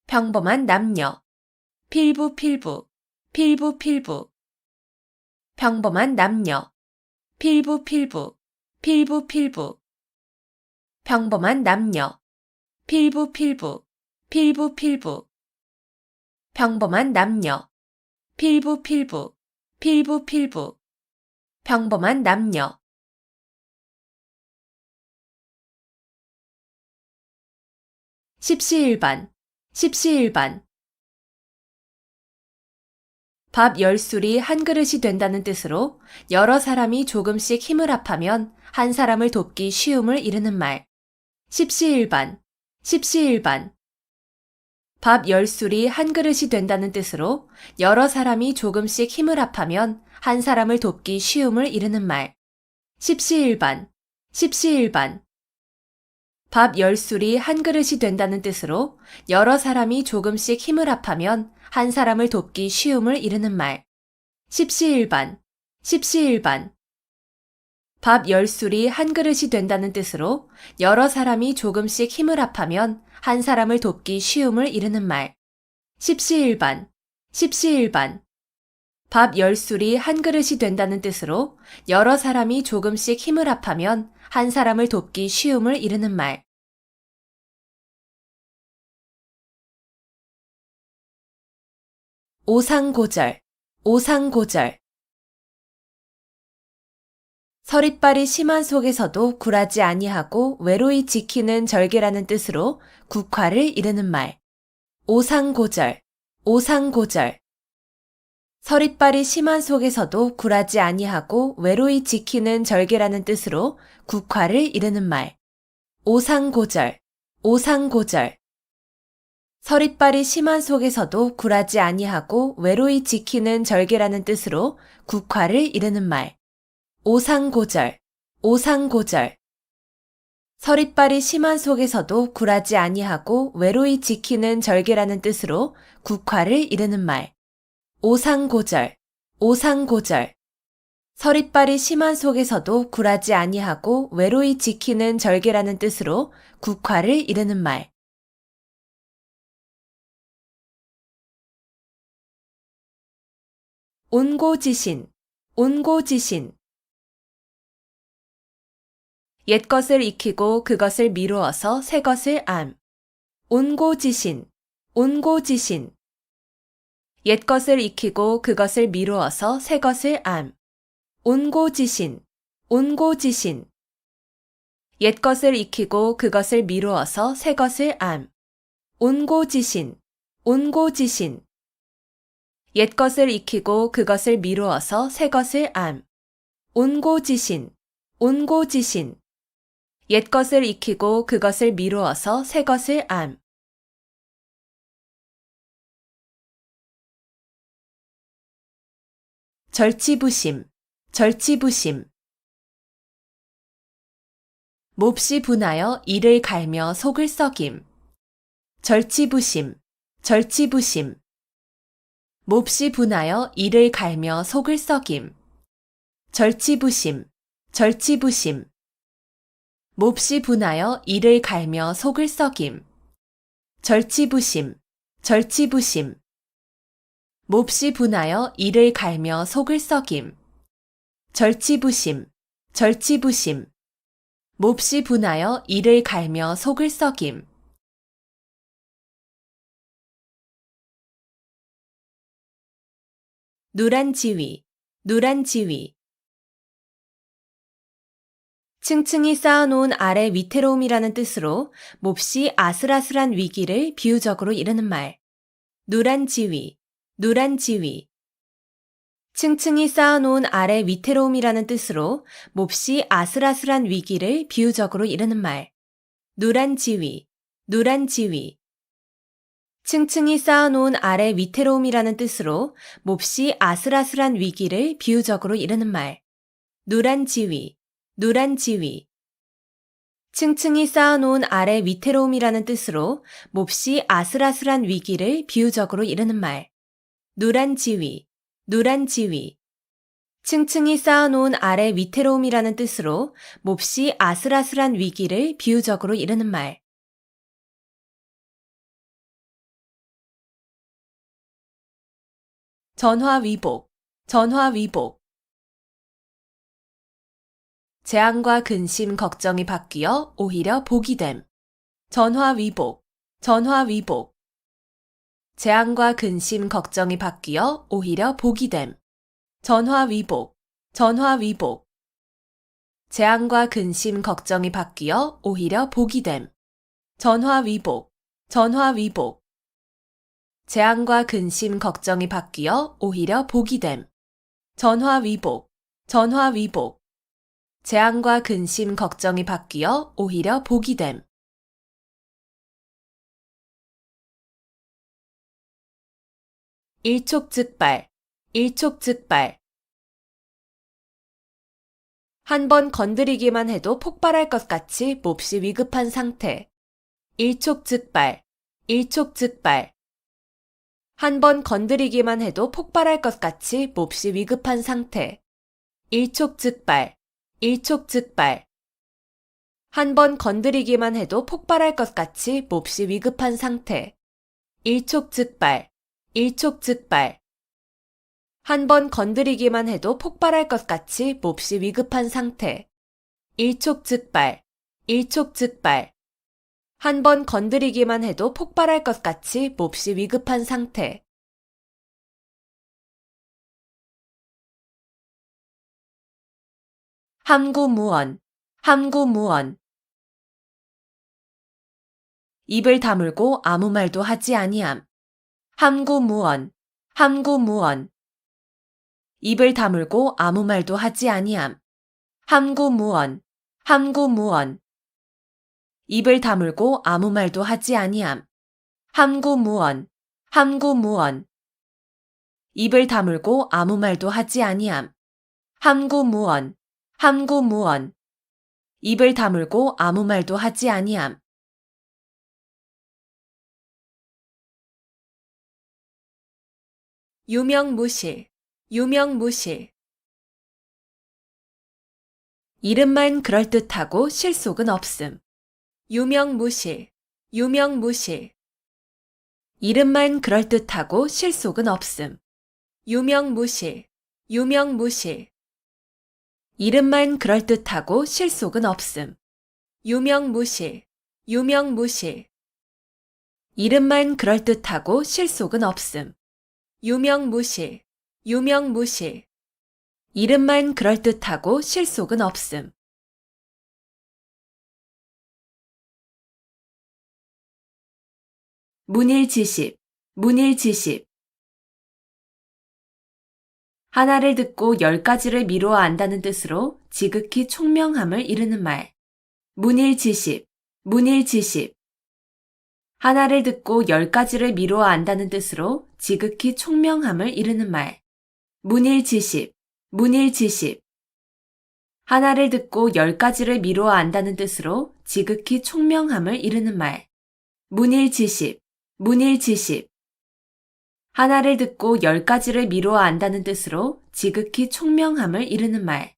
평범한 남녀. 필부필부, 필부필부. 평범한 남녀. 필부필부, 필부필부. 평범한 남녀. 필부필부, 필부필부. 평범한 남녀. 필부필부, 필부필부. 평범한 남녀. 십시일반, 십시일반. 밥 10술이 한 그릇이 된다는 뜻으로 여러 사람이 조금씩 힘을 합하면 한 사람을 돕기 쉬움을 이르는 말. 십시일반, 십시일반. 밥 10술이 한 그릇이 된다는 뜻으로 여러 사람이 조금씩 힘을 합하면 한 사람을 돕기 쉬움을 이르는 말. 십시일반, 십시일반. 밥 10술이 한 그릇이 된다는 뜻으로 여러 사람이 조금씩 힘을 합하면 한 사람을 돕기 쉬움을 이르는 말. 십시일반, 십시일반. 밥 10술이 한 그릇이 된다는 뜻으로 여러 사람이 조금씩 힘을 합하면 한 사람을 돕기 쉬움을 이르는 말. 십시일반, 십시일반. 밥 10술이 한 그릇이 된다는 뜻으로 여러 사람이 조금씩 힘을 합하면 한 사람을 돕기 쉬움을 이르는 말. 오상고절, 오상고절. 서릿발이 심한 속에서도 굴하지 아니하고 외로이 지키는 절개라는 뜻으로 국화를 이르는 말. 오상고절, 오상고절. 서릿발이 심한 속에서도 굴하지 아니하고 외로이 지키는 절개라는 뜻으로 국화를 이르는 말. 오상고절, 오상고절. 서릿발이 심한 속에서도 굴하지 아니하고 외로이 지키는 절개라는 뜻으로 국화를 이르는 말. 오상고절, 오상고절. 서릿발이 심한 속에서도 굴하지 아니하고 외로이 지키는 절개라는 뜻으로 국화를 이르는 말. 오상고절, 오상고절. 서릿발이 심한 속에서도 굴하지 아니하고 외로이 지키는 절개라는 뜻으로 국화를 이르는 말. 온고지신, 온고지신. 옛것을 익히고 그것을 미루어서 새것을 암. 온고지신, 온고지신. 옛것을 익히고 그것을 미루어서 새것을 암. 온고지신, 온고지신. 옛것을 익히고 그것을 미루어서 새것을 암. 온고지신, 온고지신. 옛것을 익히고 그것을 미루어서 새것을 암. 온고지신, 온고지신. 옛것을 익히고 그것을 미루어서 새것을 암. 절치부심, 절치부심. 몹시 분하여 이를 갈며 속을 썩임. 절치부심, 절치부심. 몹시 분하여 이를 갈며 속을 썩임. 절치부심, 절치부심. 몹시 분하여 이를 갈며 속을 썩임. 절치부심, 절치부심. 몹시 분하여 이를 갈며 속을 썩임. 절치부심, 절치부심. 몹시 분하여 이를 갈며 속을 썩임. 누란지위, 누란지위. 층층이 쌓아놓은 아래 위태로움이라는 뜻으로 몹시 아슬아슬한 위기를 비유적으로 이르는 말. 누란지위, 누란지위. 층층이 쌓아놓은 아래 위태로움이라는 뜻으로 몹시 아슬아슬한 위기를 비유적으로 이르는 말. 누란지위, 누란지위. 층층이 쌓아놓은 아래 위태로움이라는 뜻으로 몹시 아슬아슬한 위기를 비유적으로 이르는 말. 누란지위, 누란지위. 층층이 쌓아놓은 아래 위태로움이라는 뜻으로 몹시 아슬아슬한 위기를 비유적으로 이르는 말. 누란지위, 누란지위. 층층이 쌓아놓은 아래 위태로움이라는 뜻으로 몹시 아슬아슬한 위기를 비유적으로 이르는 말. 전화위복, 전화위복. 재앙과 근심, 걱정이 바뀌어 오히려 복이 됨. 전화위복, 전화위복. 재앙과 근심, 걱정이 바뀌어 오히려 복이 됨. 전화위복, 전화위복. 재앙과 근심, 걱정이 바뀌어 오히려 복이 됨. 전화위복, 전화위복. 재앙과 근심, 걱정이 바뀌어 오히려 복이 됨. 전화위복, 전화위복. 재앙과 근심, 걱정이 바뀌어 오히려 복이 됨. 일촉즉발, 일촉즉발. 한 번 건드리기만 해도 폭발할 것 같이 몹시 위급한 상태. 일촉즉발, 일촉즉발. 한 번 건드리기만 해도 폭발할 것 같이 몹시 위급한 상태. 일촉즉발, 일촉즉발. 한 번 건드리기만 해도 폭발할 것 같이 몹시 위급한 상태. 일촉즉발, 일촉즉발. 한 번 건드리기만 해도 폭발할 것 같이 몹시 위급한 상태. 일촉즉발, 일촉즉발. 한 번 건드리기만 해도 폭발할 것 같이 몹시 위급한 상태. 함구무언, 함구무언. 입을 다물고 아무 말도 하지 아니함. 함구무언, 함구무언. 입을 다물고 아무 말도 하지 아니함. 함구무언, 함구무언. 입을 다물고 아무 말도 하지 아니함. 함구무언, 함구무언. 입을 다물고 아무 말도 하지 아니함. 함구무언, 함구무언. 입을 다물고 아무 말도 하지 아니함. 유명무실, 유명무실. 이름만 그럴듯하고 실속은 없음. 유명무실, 유명무실. 이름만 그럴듯하고 실속은 없음. 유명무실, 유명무실. 이름만 그럴듯하고 실속은 없음. 유명무실, 유명무실. 이름만 그럴듯하고 실속은 없음. 유명무실, 유명무실. 이름만 그럴듯하고 실속은 없음. 문일지십, 문일지십. 하나를 듣고 10가지를 미루어 안다는 뜻으로 지극히 총명함을 이르는 말. 문일지십, 문일지십. 하나를 듣고 10가지를 미루어 안다는 뜻으로 지극히 총명함을 이르는 말. 문일지십, 문일지십. 하나를 듣고 10가지를 미루어 안다는 뜻으로 지극히 총명함을 이르는 말. 문일지십, 문일지십. 하나를 듣고 10가지를 미루어 안다는 뜻으로 지극히 총명함을 이르는 말.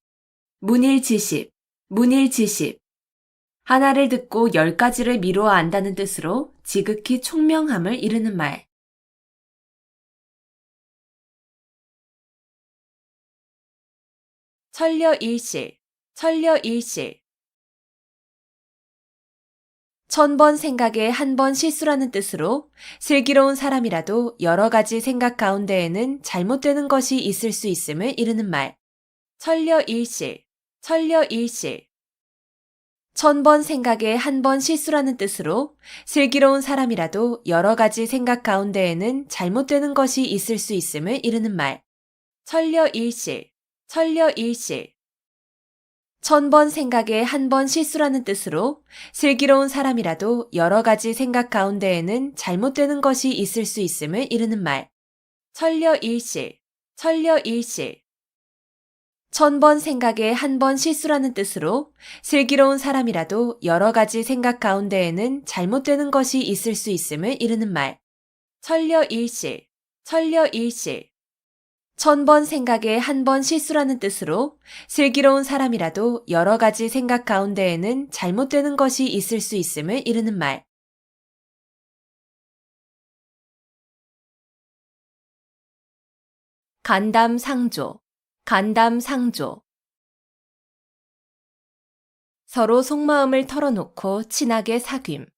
문일지십, 문일지십. 하나를 듣고 10가지를 미루어 안다는 뜻으로 지극히 총명함을 이르는 말. 천려일실, 천려일실. 1000번 생각에 한 번 실수라는 뜻으로 슬기로운 사람이라도 여러 가지 생각 가운데에는 잘못되는 것이 있을 수 있음을 이르는 말. 천려일실, 천려일실. 1000번 생각에 한 번 실수라는 뜻으로 슬기로운 사람이라도 여러 가지 생각 가운데에는 잘못되는 것이 있을 수 있음을 이르는 말. 천려일실, 천려일실. 1000번 생각에 한 번 실수라는 뜻으로 슬기로운 사람이라도 여러 가지 생각 가운데에는 잘못되는 것이 있을 수 있음을 이르는 말. 천려일실, 천려일실. 1000번 생각에 한 번 실수라는 뜻으로 슬기로운 사람이라도 여러 가지 생각 가운데에는 잘못되는 것이 있을 수 있음을 이르는 말. 천려일실, 천려일실. 1000번 생각에 한 번 실수라는 뜻으로 슬기로운 사람이라도 여러 가지 생각 가운데에는 잘못되는 것이 있을 수 있음을 이르는 말. 간담상조, 간담상조. 서로 속마음을 털어놓고 친하게 사귐.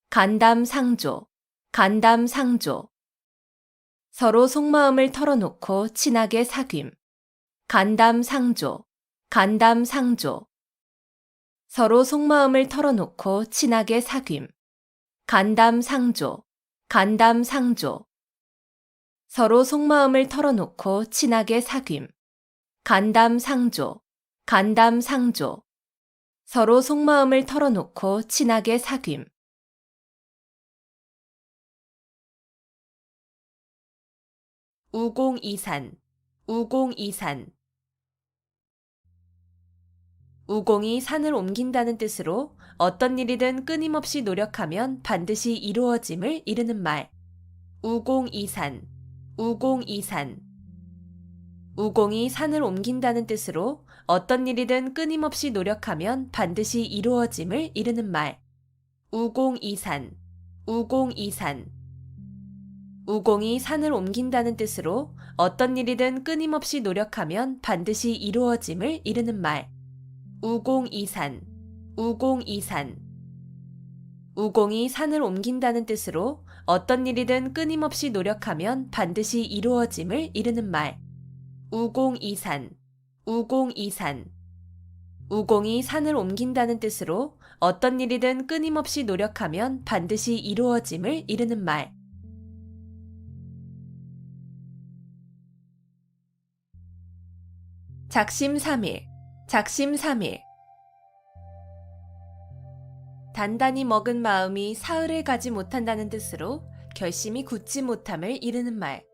간담상조, 간담상조. 서로 속마음을 털어놓고 친하게 사귐. 간담상조, 간담상조. 서로 속마음을 털어놓고 친하게 사귐. 간담상조, 간담상조. 서로 속마음을 털어놓고 친하게 사귐. 간담상조, 간담상조. 서로 속마음을 털어놓고 친하게 사귐. 우공이산, 우공이산. 우공이 산을 옮긴다는 뜻으로 어떤 일이든 끊임없이 노력하면 반드시 이루어짐을 이르는 말. 우공이산, 우공이산. 우공이 산을 옮긴다는 뜻으로 어떤 일이든 끊임없이 노력하면 반드시 이루어짐을 이르는 말. 우공이산, 우공이산. 우공이 산을 옮긴다는 뜻으로 어떤 일이든 끊임없이 노력하면 반드시 이루어짐을 이르는 말. 우공이산, 우공이산. 우공이 산을 옮긴다는 뜻으로 어떤 일이든 끊임없이 노력하면 반드시 이루어짐을 이르는 말. 우공이산, 우공이산. 우공이 산을 옮긴다는 뜻으로 어떤 일이든 끊임없이 노력하면 반드시 이루어짐을 이르는 말. 작심삼일, 작심삼일. 단단히 먹은 마음이 사흘을 가지 못한다는 뜻으로 결심이 굳지 못함을 이르는 말.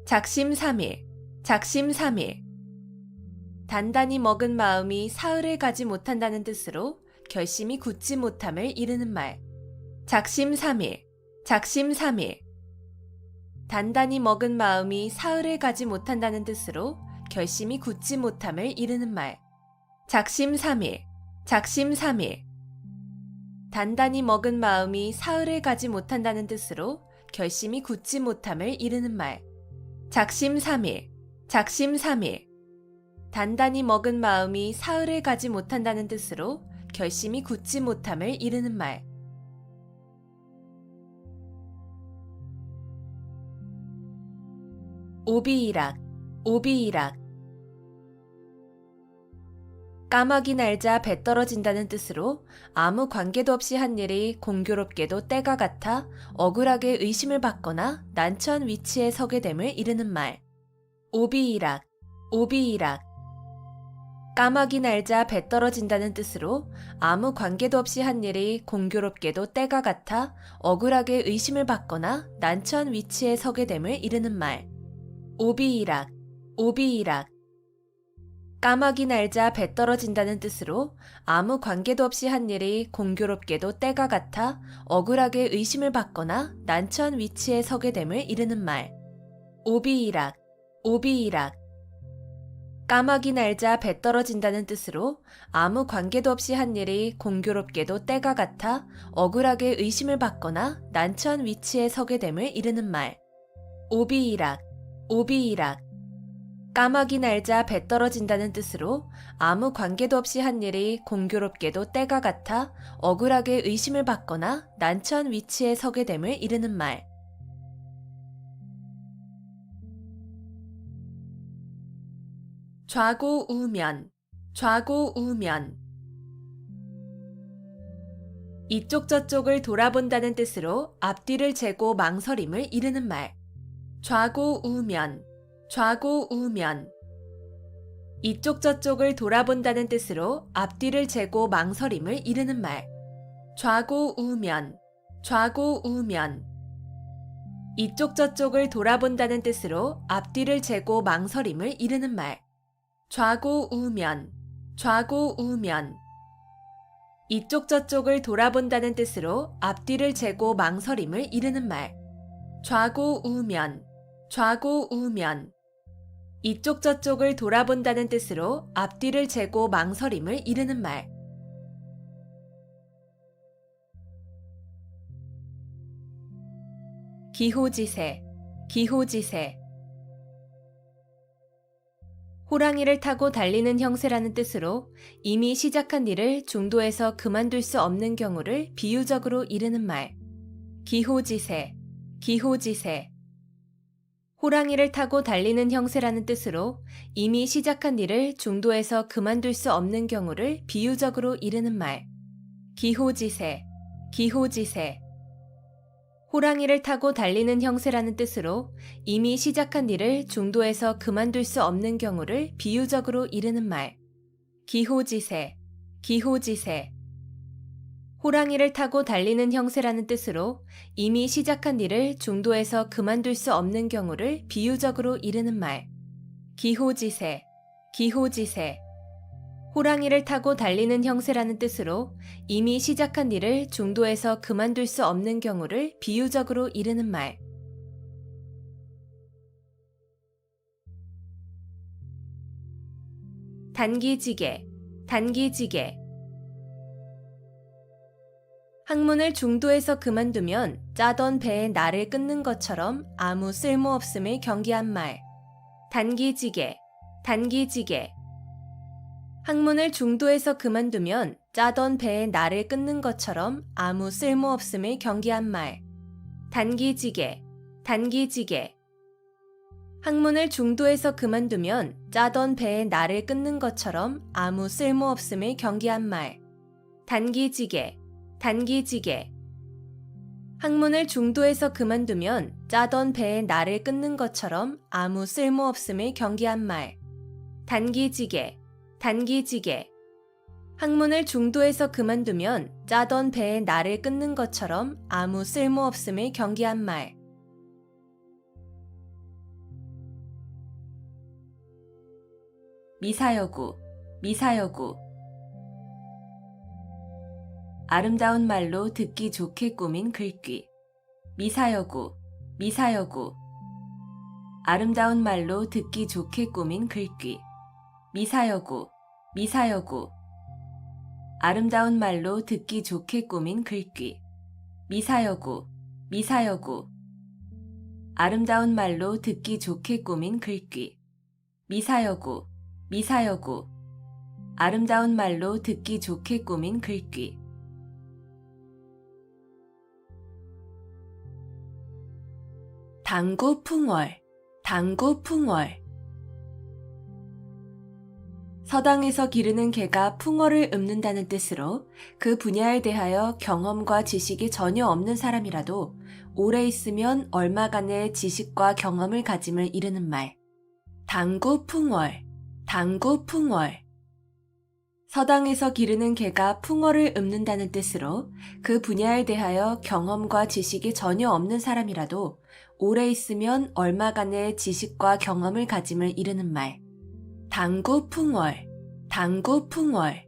작심삼일, 작심삼일. 단단히 먹은 마음이 사흘을 가지 못한다는 뜻으로 결심이 굳지 못함을 이르는 말. 작심삼일, 작심삼일. 단단히 먹은 마음이 사흘을 가지 못한다는 뜻으로 결심이 굳지 못함을 이르는 말. 작심삼일, 작심삼일. 단단히 먹은 마음이 사흘을 가지 못한다는 뜻으로 결심이 굳지 못함을 이르는 말. 작심삼일, 작심삼일. 단단히 먹은 마음이 사흘을 가지 못한다는 뜻으로 결심이 굳지 못함을 이르는 말. 오비이락, 오비이락. 까마귀 날자 배 떨어진다는 뜻으로 아무 관계도 없이 한 일이 공교롭게도 때가 같아 억울하게 의심을 받거나 난처한 위치에 서게 됨을 이르는 말. 오비이락, 오비이락. 까마귀 날자 배 떨어진다는 뜻으로 아무 관계도 없이 한 일이 공교롭게도 때가 같아 억울하게 의심을 받거나 난처한 위치에 서게 됨을 이르는 말. 오비이락, 오비이락. 까마귀 날자 배 떨어진다는 뜻으로 아무 관계도 없이 한 일이 공교롭게도 때가 같아 억울하게 의심을 받거나 난처한 위치에 서게 됨을 이르는 말. 오비이락, 오비이락. 까마귀 날자 배 떨어진다는 뜻으로 아무 관계도 없이 한 일이 공교롭게도 때가 같아 억울하게 의심을 받거나 난처한 위치에 서게 됨을 이르는 말. 오비이락, 오비이락. 까마귀 날자 배 떨어진다는 뜻으로 아무 관계도 없이 한 일이 공교롭게도 때가 같아 억울하게 의심을 받거나 난처한 위치에 서게 됨을 이르는 말. 좌고우면, 좌고우면. 이쪽 저쪽을 돌아본다는 뜻으로 앞뒤를 재고 망설임을 이르는 말. 좌고우면, 좌고우면. 이쪽 저쪽을 돌아본다는 뜻으로 앞뒤를 재고 망설임을 이르는 말. 좌고우면, 좌고우면. 이쪽 저쪽을 돌아본다는 뜻으로 앞뒤를 재고 망설임을 이르는 말. 좌고우면, 좌고우면. 이쪽 저쪽을 돌아본다는 뜻으로 앞뒤를 재고 망설임을 이르는 말. 좌고우면, 좌고우면. 이쪽 저쪽을 돌아본다는 뜻으로 앞뒤를 재고 망설임을 이르는 말. 기호지세, 기호지세. 호랑이를 타고 달리는 형세라는 뜻으로 이미 시작한 일을 중도에서 그만둘 수 없는 경우를 비유적으로 이르는 말. 기호지세, 기호지세. 호랑이를 타고 달리는 형세라는 뜻으로 이미 시작한 일을 중도에서 그만둘 수 없는 경우를 비유적으로 이르는 말. 기호지세, 기호지세. 호랑이를 타고 달리는 형세라는 뜻으로 이미 시작한 일을 중도에서 그만둘 수 없는 경우를 비유적으로 이르는 말. 기호지세, 기호지세. 호랑이를 타고 달리는 형세라는 뜻으로 이미 시작한 일을 중도에서 그만둘 수 없는 경우를 비유적으로 이르는 말. 기호지세, 기호지세. 호랑이를 타고 달리는 형세라는 뜻으로 이미 시작한 일을 중도에서 그만둘 수 없는 경우를 비유적으로 이르는 말. 단기지개, 단기지개. 학문을 중도에서 그만두면 짜던 배에 날을 끊는 것처럼 아무 쓸모없음을 경계한 말. 단기지개, 단기지개. 학문을 중도에서 그만두면 짜던 배에 날을 끊는 것처럼 아무 쓸모없음을 경계한 말. 단기지개, 단기지개. 학문을 중도에서 그만두면 짜던 배에 날을 끊는 것처럼 아무 쓸모없음을 경계한 말. 단기지개, 단기지개. 학문을 중도에서 그만두면 짜던 배에 날을 끊는 것처럼 아무 쓸모없음을 경계한 말. 단기지개, 단기지개. 학문을 중도에서 그만두면 짜던 배에 날을 끊는 것처럼 아무 쓸모없음을 경계한 말. 미사여구, 미사여구. 아름다운 말로 듣기 좋게 꾸민 글귀. 미사여구, 미사여구. 아름다운 말로 듣기 좋게 꾸민 글귀. 미사여구, 미사여구. 아름다운 말로 듣기 좋게 꾸민 글귀. 미사여구, 미사여구. 아름다운 말로 듣기 좋게 꾸민 글귀. 미사여구, 미사여구. 아름다운 말로 듣기 좋게 꾸민 글귀. 당구풍월, 당구풍월. 서당에서 기르는 개가 풍어를 읊는다는 뜻으로 그 분야에 대하여 경험과 지식이 전혀 없는 사람이라도 오래 있으면 얼마간의 지식과 경험을 가짐을 이르는 말. 당구풍월, 당구풍월. 서당에서 기르는 개가 풍어를 읊는다는 뜻으로 그 분야에 대하여 경험과 지식이 전혀 없는 사람이라도 오래 있으면 얼마간의 지식과 경험을 가짐을 이르는 말. 당구풍월, 당구풍월.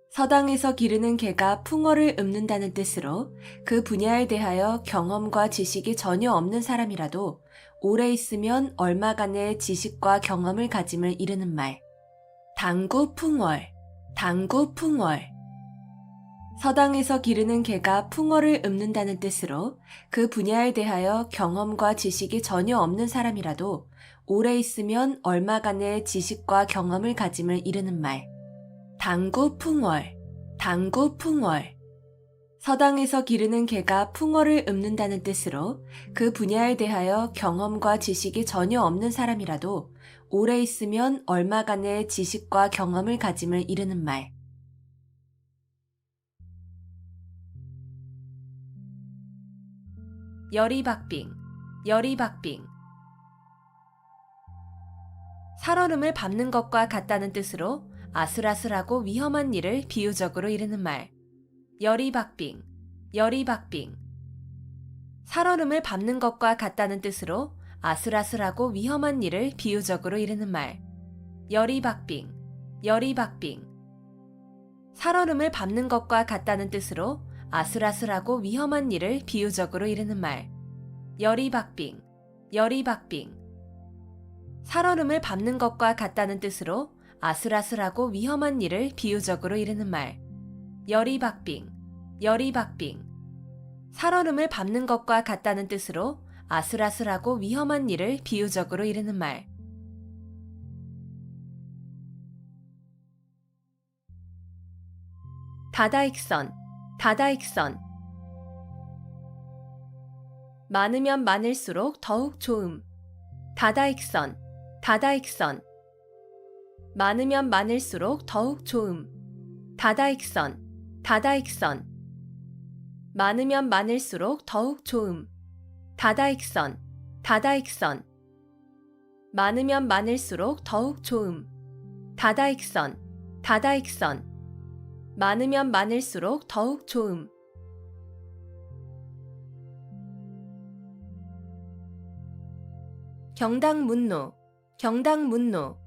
서당에서 기르는 개가 풍어를 읊는다는 뜻으로 그 분야에 대하여 경험과 지식이 전혀 없는 사람이라도 오래 있으면 얼마간의 지식과 경험을 가짐을 이르는 말. 당구풍월, 당구풍월. 서당에서 기르는 개가 풍어를 읊는다는 뜻으로 그 분야에 대하여 경험과 지식이 전혀 없는 사람이라도 오래 있으면 얼마간의 지식과 경험을 가짐을 이르는 말. 당구풍월, 당구풍월. 서당에서 기르는 개가 풍어를 읊는다는 뜻으로 그 분야에 대하여 경험과 지식이 전혀 없는 사람이라도 오래 있으면 얼마간의 지식과 경험을 가짐을 이르는 말. 열이박빙, 열이박빙. 살얼음을 밟는 것과 같다는 뜻으로 아슬아슬하고 위험한 일을 비유적으로 이르는 말. 열이박빙, 열이박빙. 살얼음을 밟는 것과 같다는 뜻으로 아슬아슬하고 위험한 일을 비유적으로 이르는 말. 열이박빙, 열이박빙. 살얼음을 밟는 것과 같다는 뜻으로 아슬아슬하고 위험한 일을 비유적으로 이르는 말. 열이박빙, 열이박빙. 살얼음을 밟는 것과 같다는 뜻으로 아슬아슬하고 위험한 일을 비유적으로 이르는 말. 열이박빙, 열이박빙. 살얼음을 밟는 것과 같다는 뜻으로 아슬아슬하고 위험한 일을 비유적으로 이르는 말. 다다익선, 다다익선. 많으면 많을수록 더욱 좋음. 다다익선, 다다익선. 많으면 많을수록 더욱 좋음. 다다익선, 다다익선. 많으면 많을수록 더욱 좋음. 다다익선, 다다익선. 많으면 많을수록 더욱 좋음. 다다익선, 다다익선. 많으면 많을수록 더욱 좋음. 경당문노, 경당문노.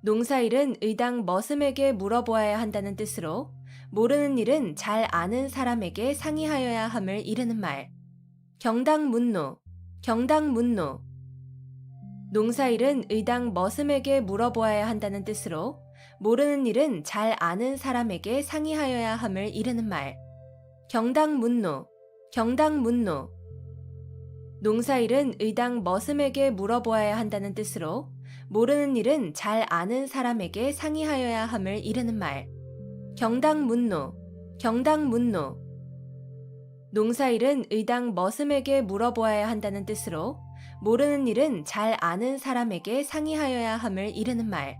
농사일은 의당 머슴에게 물어보아야 한다는 뜻으로 모르는 일은 잘 아는 사람에게 상의하여야 함을 이르는 말. 경당문노, 경당문노. 농사일은 의당 머슴에게 물어보아야 한다는 뜻으로 모르는 일은 잘 아는 사람에게 상의하여야 함을 이르는 말. 경당문노, 경당문노. 농사일은 의당 머슴에게 물어보아야 한다는 뜻으로 모르는 일은 잘 아는 사람에게 상의하여야 함을 이르는 말. 경당문노, 경당문노. 농사일은 의당 머슴에게 물어보아야 한다는 뜻으로 모르는 일은 잘 아는 사람에게 상의하여야 함을 이르는 말.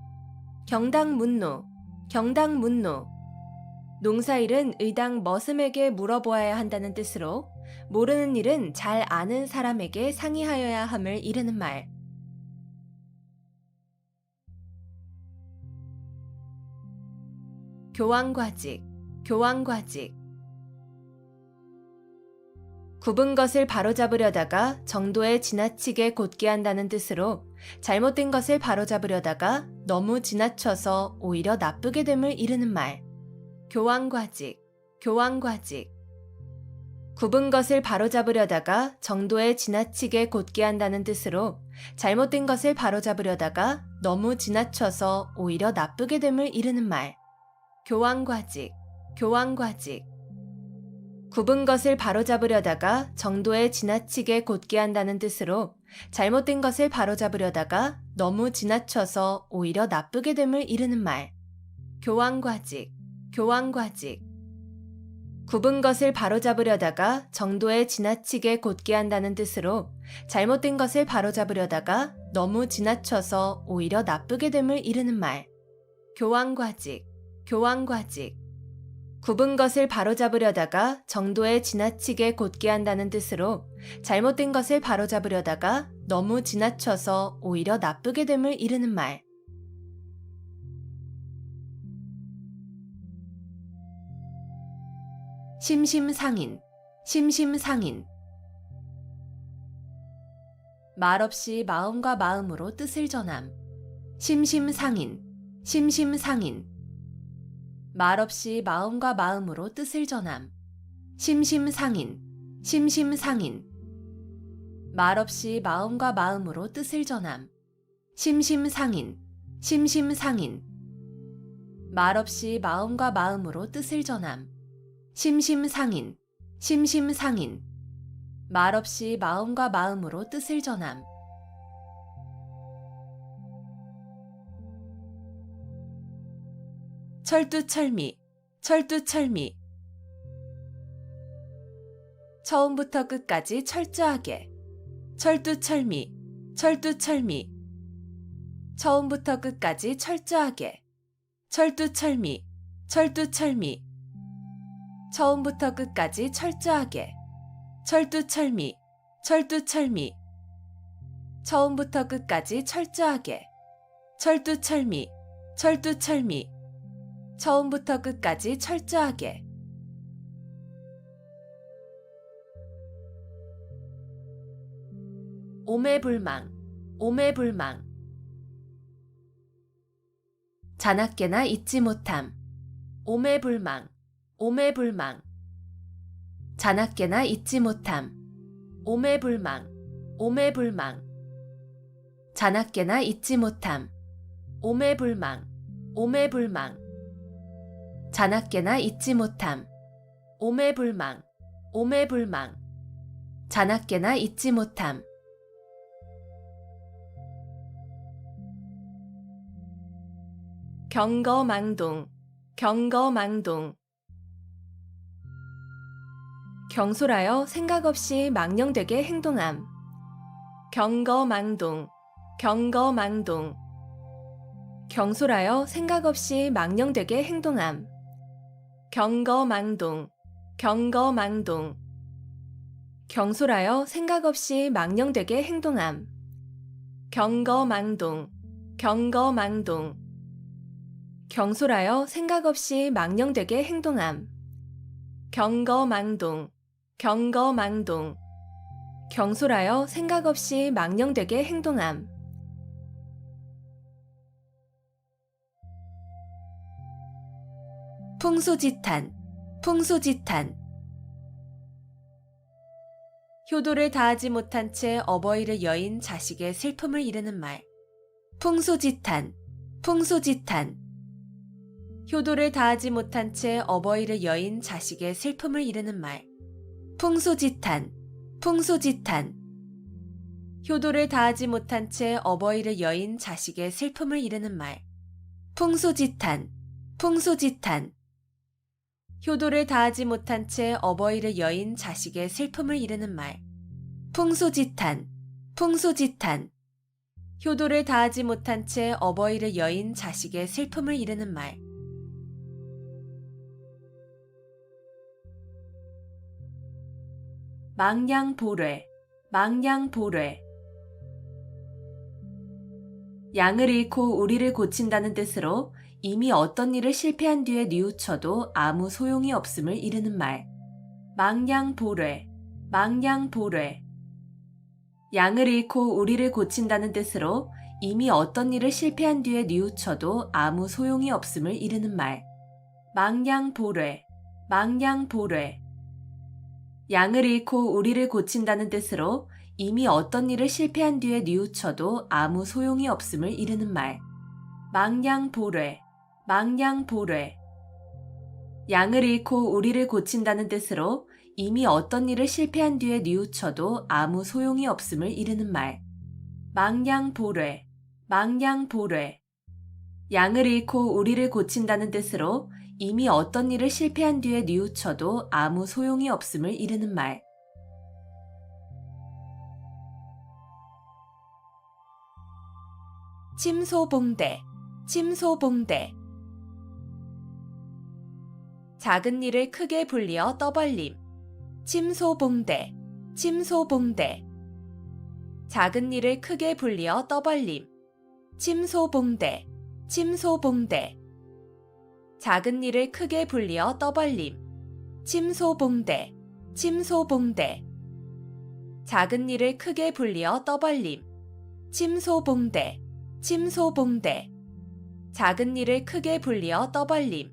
경당문노, 경당문노. 농사일은 의당 머슴에게 물어보아야 한다는 뜻으로 모르는 일은 잘 아는 사람에게 상의하여야 함을 이르는 말. 교황과직, 교황과직. 굽은 것을 바로잡으려다가 정도에 지나치게 곧게 한다는 뜻으로 잘못된 것을 바로잡으려다가 너무 지나쳐서 오히려 나쁘게 됨을 이르는 말. 교황과직, 교황과직. 굽은 것을 바로잡으려다가 정도에 지나치게 곧게 한다는 뜻으로 잘못된 것을 바로잡으려다가 너무 지나쳐서 오히려 나쁘게 됨을 이르는 말. 교황과직, 교황과직. 굽은 것을 바로잡으려다가 정도에 지나치게 곧게 한다는 뜻으로 잘못된 것을 바로잡으려다가 너무 지나쳐서 오히려 나쁘게 됨을 이르는 말. 교황과직, 교황과직. 굽은 것을 바로잡으려다가 정도에 지나치게 곧게 한다는 뜻으로 잘못된 것을 바로잡으려다가 너무 지나쳐서 오히려 나쁘게 됨을 이르는 말. 교황과직, 교황과직. 굽은 것을 바로잡으려다가 정도에 지나치게 곧게 한다는 뜻으로 잘못된 것을 바로잡으려다가 너무 지나쳐서 오히려 나쁘게 됨을 이르는 말. 심심상인, 심심상인. 말없이 마음과 마음으로 뜻을 전함. 심심상인, 심심상인. 말없이 마음과 마음으로 뜻을 전함. 심심상인, 심심상인. 말없이 마음과 마음으로 뜻을 전함. 심심상인, 심심상인. 말없이 마음과 마음으로 뜻을 전함. 심심상인, 심심상인. 말없이 마음과 마음으로 뜻을 전함. 철두철미, 철두철미. 처음부터 끝까지 철저하게. 철두철미, 철두철미. 처음부터 끝까지 철저하게. 철두철미, 철두철미. 처음부터 끝까지 철저하게. 철두철미, 철두철미. 처음부터 끝까지 철저하게. 철두철미, 철두철미. 처음부터 끝까지 철저하게. 오매불망, 오매불망. 자나깨나 잊지 못함. 오매불망, 오매불망. 자나깨나 잊지 못함. 오매불망, 오매불망. 자나깨나 잊지 못함. 오매불망, 오매불망. 자나깨나 잊지 못함. 오매불망, 오매불망. 자나깨나 잊지 못함. 경거망동, 경거망동. 경솔하여 생각 없이 망령되게 행동함. 경거망동, 경거망동. 경솔하여 생각 없이 망령되게 행동함. 경거망동, 경거망동. 경솔하여 생각 없이 망령되게 행동함. 경거망동, 경거망동. 경솔하여 생각 없이 망령되게 행동함. 경거망동, 경거망동. 경솔하여 생각 없이 망령되게 행동함. 풍수지탄, 풍수지탄. 효도를 다하지 못한 채 어버이를 여인 자식의 슬픔을 이르는 말. 풍수지탄, 풍수지탄. 효도를 다하지 못한 채 어버이를 여인 자식의 슬픔을 이르는 말. 풍수지탄, 풍수지탄. 효도를 다하지 못한 채 어버이를 여인 자식의 슬픔을 이르는 말. 풍수지탄, 풍수지탄. 효도를 다하지 못한 채 어버이를 여인 자식의 슬픔을 이르는 말. 풍수지탄, 풍수지탄. 효도를 다하지 못한 채 어버이를 여인 자식의 슬픔을 이르는 말. 망량보뢰, 망량보뢰. 양을 잃고 우리를 고친다는 뜻으로 이미 어떤 일을 실패한 뒤에 뉘우쳐도 아무 소용이 없음을 이르는 말. 망량보뢰, 망량보뢰. 양을 잃고 우리를 고친다는 뜻으로 이미 어떤 일을 실패한 뒤에 뉘우쳐도 아무 소용이 없음을 이르는 말. 망량보뢰, 망량보뢰. 양을 잃고 우리를 고친다는 뜻으로 이미 어떤 일을 실패한 뒤에 뉘우쳐도 아무 소용이 없음을 이르는 말. 망량보뢰, 망량보뢰. 양을 잃고 우리를 고친다는 뜻으로 이미 어떤 일을 실패한 뒤에 뉘우쳐도 아무 소용이 없음을 이르는 말. 망량보뢰, 망량보뢰. 양을 잃고 우리를 고친다는 뜻으로 이미 어떤 일을 실패한 뒤에 뉘우쳐도 아무 소용이 없음을 이르는 말. 침소봉대, 침소봉대. 작은 일을 크게 불리어 떠벌림. 침소봉대, 침소봉대. 작은 일을 크게 불리어 떠벌림. 침소봉대, 침소봉대. 작은 일을 크게 불리어 떠벌림. 침소봉대, 침소봉대. 작은 일을 크게 불리어 떠벌림. 침소봉대, 침소봉대. 작은 일을 크게 불리어 떠벌림.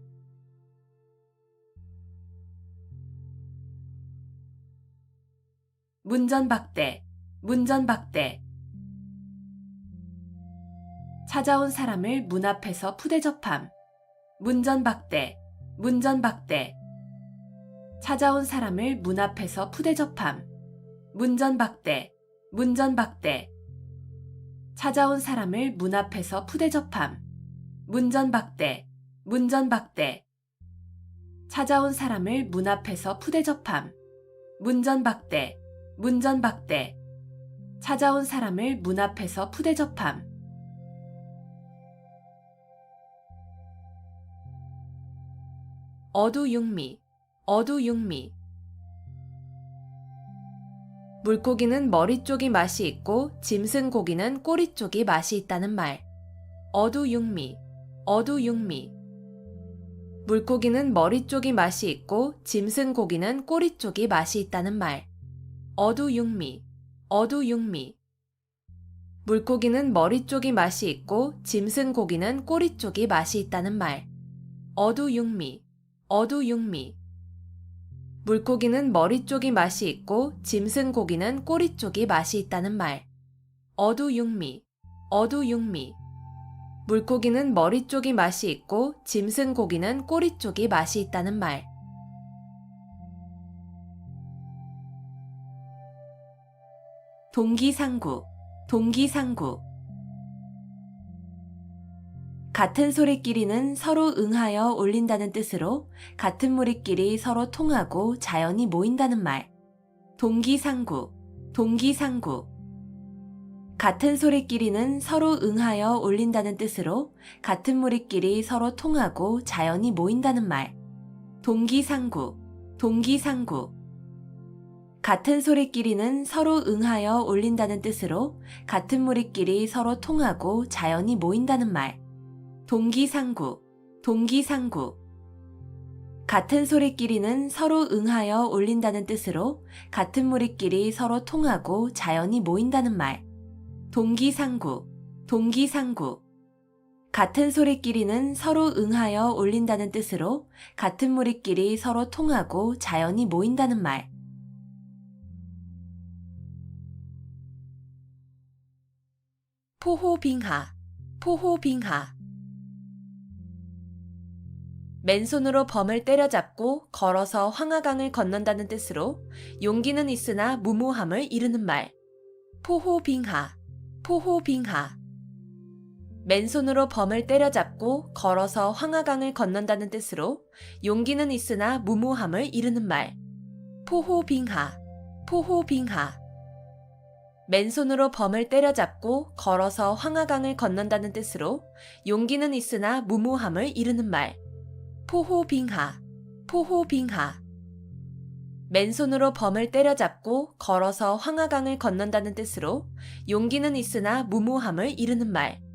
문전박대, 문전박대. 찾아온 사람을 문 앞에서 푸대접함. 문전박대, 문전박대. 찾아온 사람을 문 앞에서 푸대접함. 문전박대, 문전박대. 찾아온 사람을 문 앞에서 푸대접함. 문전박대, 문전박대. 찾아온 사람을 문 앞에서 푸대접함. 문전박대, 문전박대. 찾아온 사람을 문 앞에서 푸대접함. 어두육미, 어두육미. 물고기는 머리 쪽이 맛이 있고 짐승 고기는 꼬리 쪽이 맛이 있다는 말. 어두육미, 어두육미. 물고기는 머리 쪽이 맛이 있고 짐승 고기는 꼬리 쪽이 맛이 있다는 말. 어두육미, 어두육미. 물고기는 머리 쪽이 맛이 있고 짐승 고기는 꼬리 쪽이 맛이 있다는 말. 어두육미, 어두육미. 물고기는 머리 쪽이 맛이 있고 짐승 고기는 꼬리 쪽이 맛이 있다는 말. 어두육미, 어두육미. 물고기는 머리 쪽이 맛이 있고 짐승 고기는 꼬리 쪽이 맛이 있다는 말. 동기상구, 동기상구. 같은 소리끼리는 서로 응하여 울린다는 뜻으로 같은 무리끼리 서로 통하고 자연히 모인다는 말. 동기상구, 동기상구. 같은 소리끼리는 서로 응하여 울린다는 뜻으로 같은 무리끼리 서로 통하고 자연히 모인다는 말. 동기상구, 동기상구. 같은 소리끼리는 서로 응하여 올린다는 뜻으로 같은 무리끼리 서로 통하고 자연히 모인다는 말. 동기상구, 동기상구. 같은 소리끼리는 서로 응하여 올린다는 뜻으로 같은 무리끼리 서로 통하고 자연히 모인다는 말. 동기상구, 동기상구. 같은 소리끼리는 서로 응하여 올린다는 뜻으로 같은 무리끼리 서로 통하고 자연히 모인다는 말. 포호빙하, 포호빙하. 맨손으로 범을 때려잡고 걸어서 황하강을 건넌다는 뜻으로 용기는 있으나 무모함을 이르는 말. 포호빙하, 포호빙하. 맨손으로 범을 때려잡고 걸어서 황하강을 건넌다는 뜻으로 용기는 있으나 무모함을 이르는 말. 포호빙하, 포호빙하. 맨손으로 범을 때려잡고 걸어서 황하강을 건넌다는 뜻으로 용기는 있으나 무모함을 이르는 말. 포호빙하, 포호빙하. 맨손으로 범을 때려잡고 걸어서 황하강을 건넌다는 뜻으로 용기는 있으나 무모함을 이르는 말.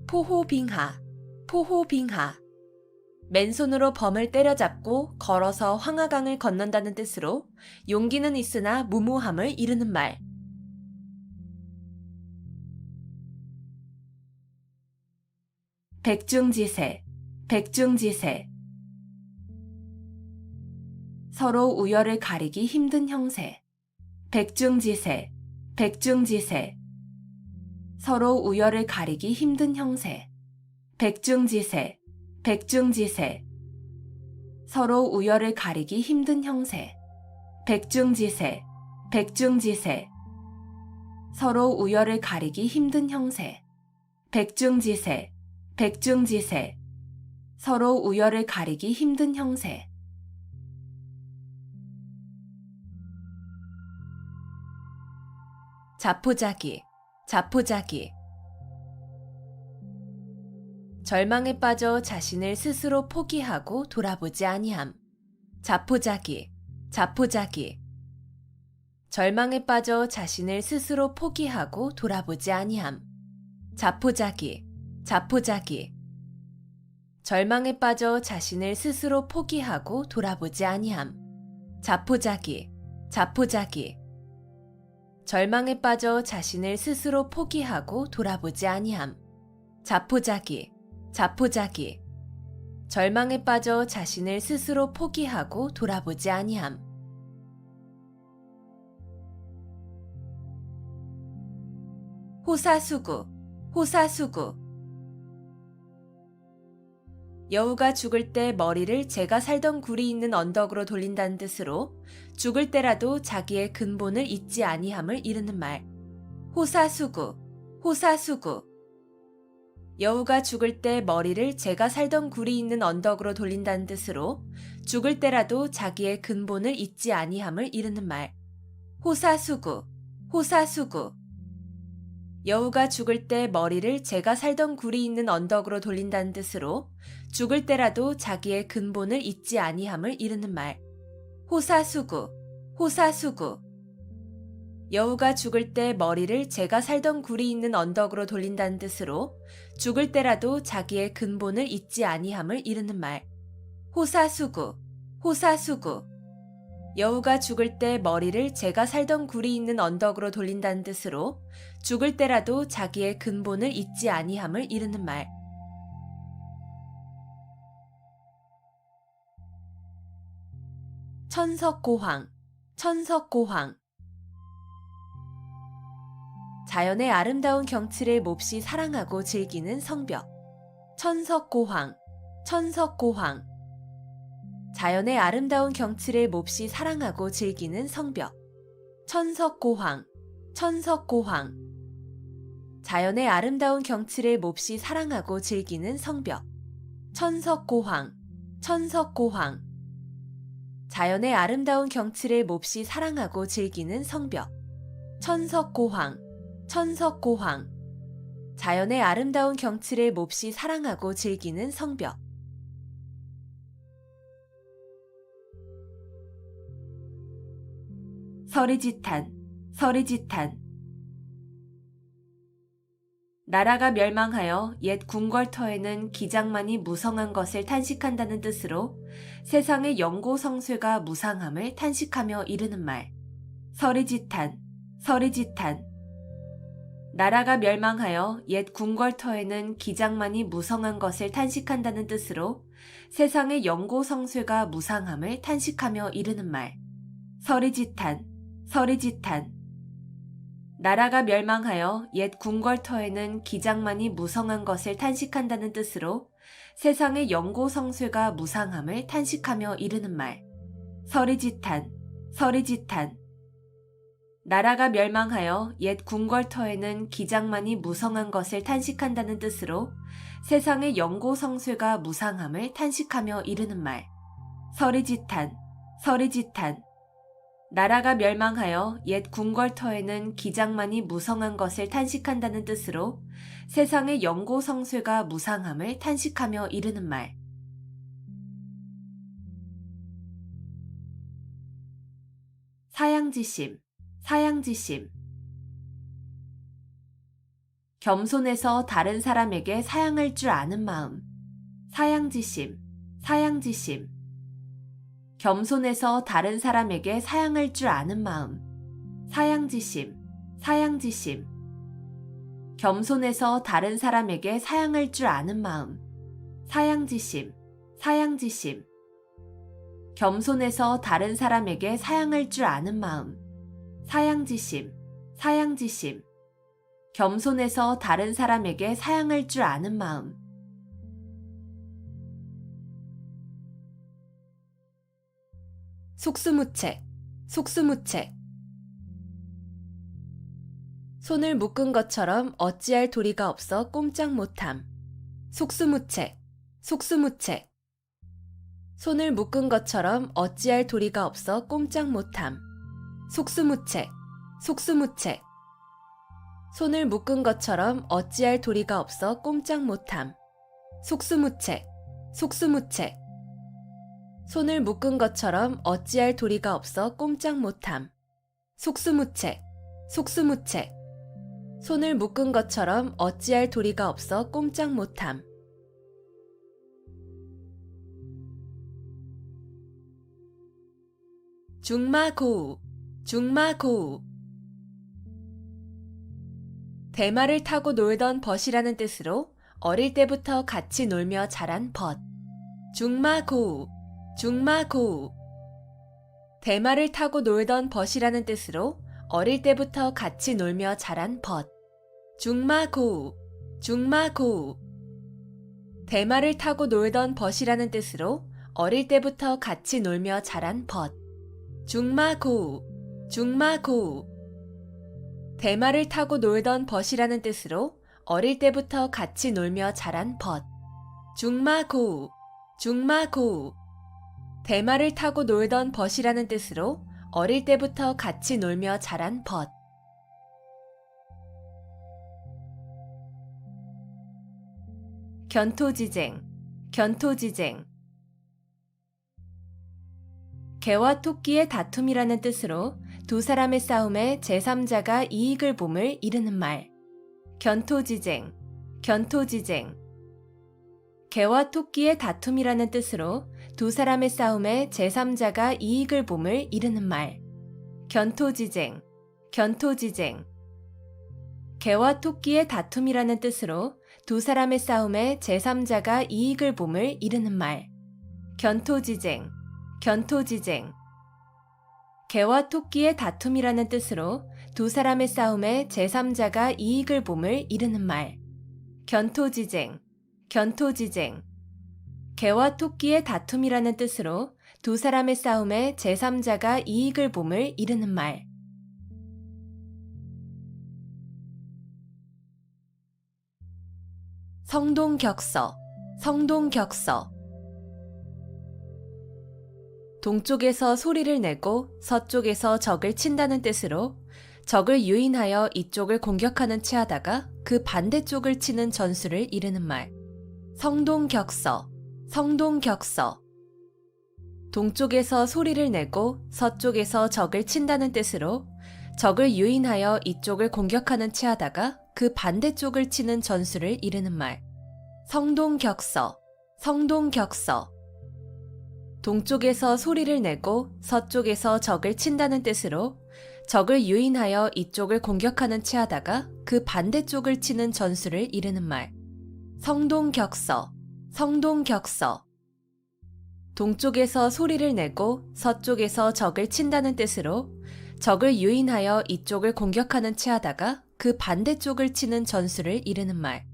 포호빙하, 포호빙하. 맨손으로 범을 때려잡고 걸어서 황하강을 건넌다는 뜻으로 용기는 있으나 무모함을 이르는 말. 백중지세, 백중지세. 서로 우열을 가리기 힘든 형세. 백중지세, 백중지세. 서로 우열을 가리기 힘든 형세. 백중지세, 백중지세. 서로 우열을 가리기 힘든 형세. 백중지세, 백중지세. 서로 우열을 가리기 힘든 형세. 백중지세, 백중지세. 서로 우열을 가리기 힘든 형세. 자포자기, 자포자기. 절망에 빠져 자신을 스스로 포기하고 돌아보지 아니함. 자포자기, 자포자기. 절망에 빠져 자신을 스스로 포기하고 돌아보지 아니함. 자포자기, 자포자기. 절망에 빠져 자신을 스스로 포기하고 돌아보지 아니함. 자포자기, 자포자기. 절망에 빠져 자신을 스스로 포기하고 돌아보지 아니함. 자포자기, 자포자기. 절망에 빠져 자신을 스스로 포기하고 돌아보지 아니함. 호사수구, 호사수구. 여우가 죽을 때 머리를 제가 살던 굴이 있는 언덕으로 돌린다는 뜻으로 죽을 때라도 자기의 근본을 잊지 아니함을 이르는 말. 호사수구, 호사수구. 여우가 죽을 때 머리를 제가 살던 굴이 있는 언덕으로 돌린다는 뜻으로 죽을 때라도 자기의 근본을 잊지 아니함을 이르는 말. 호사수구, 호사수구. 여우가 죽을 때 머리를 제가 살던 굴이 있는 언덕으로 돌린다는 뜻으로 죽을 때라도 자기의 근본을 잊지 아니함을 이르는 말. 호사수구, 호사수구. 여우가 죽을 때 머리를 제가 살던 굴이 있는 언덕으로 돌린다는 뜻으로 죽을 때라도 자기의 근본을 잊지 아니함을 이르는 말. 호사수구, 호사수구. 여우가 죽을 때 머리를 제가 살던 굴이 있는 언덕으로 돌린다는 뜻으로 죽을 때라도 자기의 근본을 잊지 아니함을 이르는 말. 천석고황, 천석고황. 자연의 아름다운 경치를 몹시 사랑하고 즐기는 성벽. 천석고황, 천석고황. 자연의 아름다운 경치를 몹시 사랑하고 즐기는 성벽. 천석고황, 천석고황. 자연의 아름다운 경치를 몹시 사랑하고 즐기는 성벽. 천석고황, 천석고황. 자연의 아름다운 경치를 몹시 사랑하고 즐기는 성벽. 천석고황, 천석고황. 자연의 아름다운 경치를 몹시 사랑하고 즐기는 성벽. 서리지탄, 서리지탄. 나라가 멸망하여 옛 궁궐터에는 기장만이 무성한 것을 탄식한다는 뜻으로 세상의 영고성쇠가 무상함을 탄식하며 이르는 말. 서리지탄, 서리지탄. 나라가 멸망하여 옛 궁궐터에는 기장만이 무성한 것을 탄식한다는 뜻으로 세상의 영고성쇠가 무상함을 탄식하며 이르는 말. 서리지탄, 서리지탄. 나라가 멸망하여 옛 궁궐터에는 기장만이 무성한 것을 탄식한다는 뜻으로 세상의 영고성쇠가 무상함을 탄식하며 이르는 말. 서리지탄, 서리지탄. 나라가 멸망하여 옛 궁궐터에는 기장만이 무성한 것을 탄식한다는 뜻으로 세상의 영고성쇠가 무상함을 탄식하며 이르는 말. 서리지탄, 서리지탄. 나라가 멸망하여 옛 궁궐터에는 기장만이 무성한 것을 탄식한다는 뜻으로 세상의 영고성쇠가 무상함을 탄식하며 이르는 말. 사양지심, 사양지심. 겸손해서 다른 사람에게 사양할 줄 아는 마음. 사양지심, 사양지심. 겸손해서 다른 사람에게 사양할 줄 아는 마음. 사양지심, 사양지심. 겸손해서 다른 사람에게 사양할 줄 아는 마음. 사양지심, 사양지심. 겸손해서 다른 사람에게 사양할 줄 아는 마음. 사양지심, 사양지심. 겸손해서 다른 사람에게 사양할 줄 아는 마음. 속수무책, 속수무책. 손을 묶은 것처럼 어찌할 도리가 없어 꼼짝 못함. 속수무책, 속수무책. 손을 묶은 것처럼 어찌할 도리가 없어 꼼짝 못함. 속수무책, 속수무책. 손을 묶은 것처럼 어찌할 도리가 없어 꼼짝 못함. 속수무책, 속수무책. 손을 묶은 것처럼 어찌할 도리가 없어 꼼짝 못함. 속수무책, 속수무책. 손을 묶은 것처럼 어찌할 도리가 없어 꼼짝 못함. 중마고우, 중마고우. 대마를 타고 놀던 벗이라는 뜻으로 어릴 때부터 같이 놀며 자란 벗. 중마고우, 중마고우. 대마를 타고 놀던 벗이라는 뜻으로 어릴 때부터 같이 놀며 자란 벗. 중마고우, 중마고우. 대마를 타고 놀던 벗이라는 뜻으로 어릴 때부터 같이 놀며 자란 벗. 중마고우, 중마고우. 대마를 타고 놀던 벗이라는 뜻으로 어릴 때부터 같이 놀며 자란 벗. 중마고우, 중마고우. 대마를 타고 놀던 벗이라는 뜻으로 어릴 때부터 같이 놀며 자란 벗. 견토지쟁, 견토지쟁. 개와 토끼의 다툼이라는 뜻으로 두 사람의 싸움에 제3자가 이익을 봄을 이르는 말. 견토지쟁, 견토지쟁. 개와 토끼의 다툼이라는 뜻으로 두 사람의 싸움에 제3자가 이익을 봄을 이르는 말. 견토지쟁, 견토지쟁. 개와 토끼의 다툼이라는 뜻으로 두 사람의 싸움에 제3자가 이익을 봄을 이르는 말. 견토지쟁, 견토지쟁. 개와 토끼의 다툼이라는 뜻으로 두 사람의 싸움에 제3자가 이익을 봄을 이르는 말. 견토지쟁, 견토지쟁. 개와 토끼의 다툼이라는 뜻으로 두 사람의 싸움에 제3자가 이익을 봄을 이르는 말. 성동격서, 성동격서. 동쪽에서 소리를 내고 서쪽에서 적을 친다는 뜻으로 적을 유인하여 이쪽을 공격하는 체하다가 그 반대쪽을 치는 전술을 이르는 말. 성동격서, 성동격서. 동쪽에서 소리를 내고 서쪽에서 적을 친다는 뜻으로 적을 유인하여 이쪽을 공격하는 체하다가 그 반대쪽을 치는 전술을 이르는 말. 성동격서, 성동격서. 동쪽에서 소리를 내고 서쪽에서 적을 친다는 뜻으로 적을 유인하여 이쪽을 공격하는 체하다가 그 반대쪽을 치는 전술을 이르는 말. 성동격서, 성동격서. 동쪽에서 소리를 내고 서쪽에서 적을 친다는 뜻으로 적을 유인하여 이쪽을 공격하는 체하다가 그 반대쪽을 치는 전술을 이르는 말.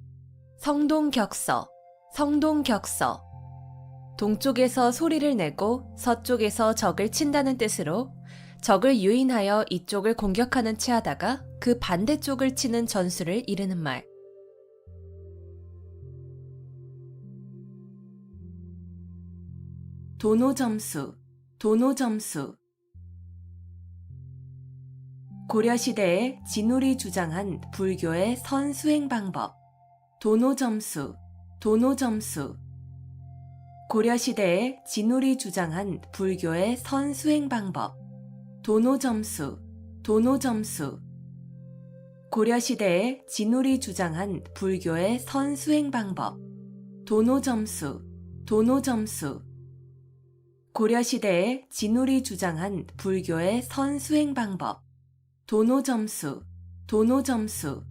성동격서, 성동격서. 동쪽에서 소리를 내고 서쪽에서 적을 친다는 뜻으로 적을 유인하여 이쪽을 공격하는 체하다가 그 반대쪽을 치는 전술을 이르는 말. 도노점수, 도노점수. 고려시대에 진울이 주장한 불교의 선수행 방법. 도노점수, 도노점수. 고려시대에 진울이 주장한 불교의 선수행 방법. 도노점수, 도노점수. 고려시대에 진울이 주장한 불교의 선수행 방법. 도노점수, 도노점수. 고려시대에 진울이 주장한 불교의 선수행 방법. 도노점수, 도노점수.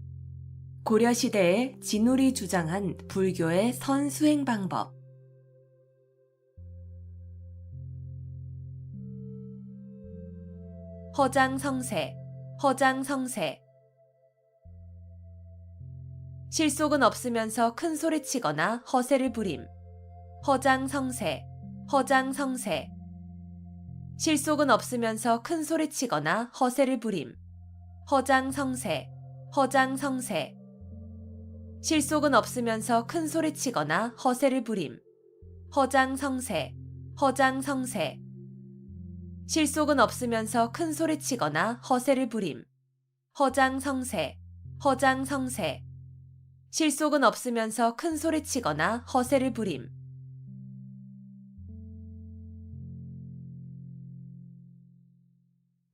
고려시대에 진울이 주장한 불교의 선수행 방법. 허장성세, 허장성세. 실속은 없으면서 큰 소리치거나 허세를 부림. 허장성세, 허장성세. 실속은 없으면서 큰 소리치거나 허세를 부림. 허장성세, 허장성세. 실속은 없으면서 큰 소리치거나 허세를 부림. 허장성세, 허장성세. 실속은 없으면서 큰 소리치거나 허세를 부림. 허장성세, 허장성세. 실속은 없으면서 큰 소리치거나 허세를 부림.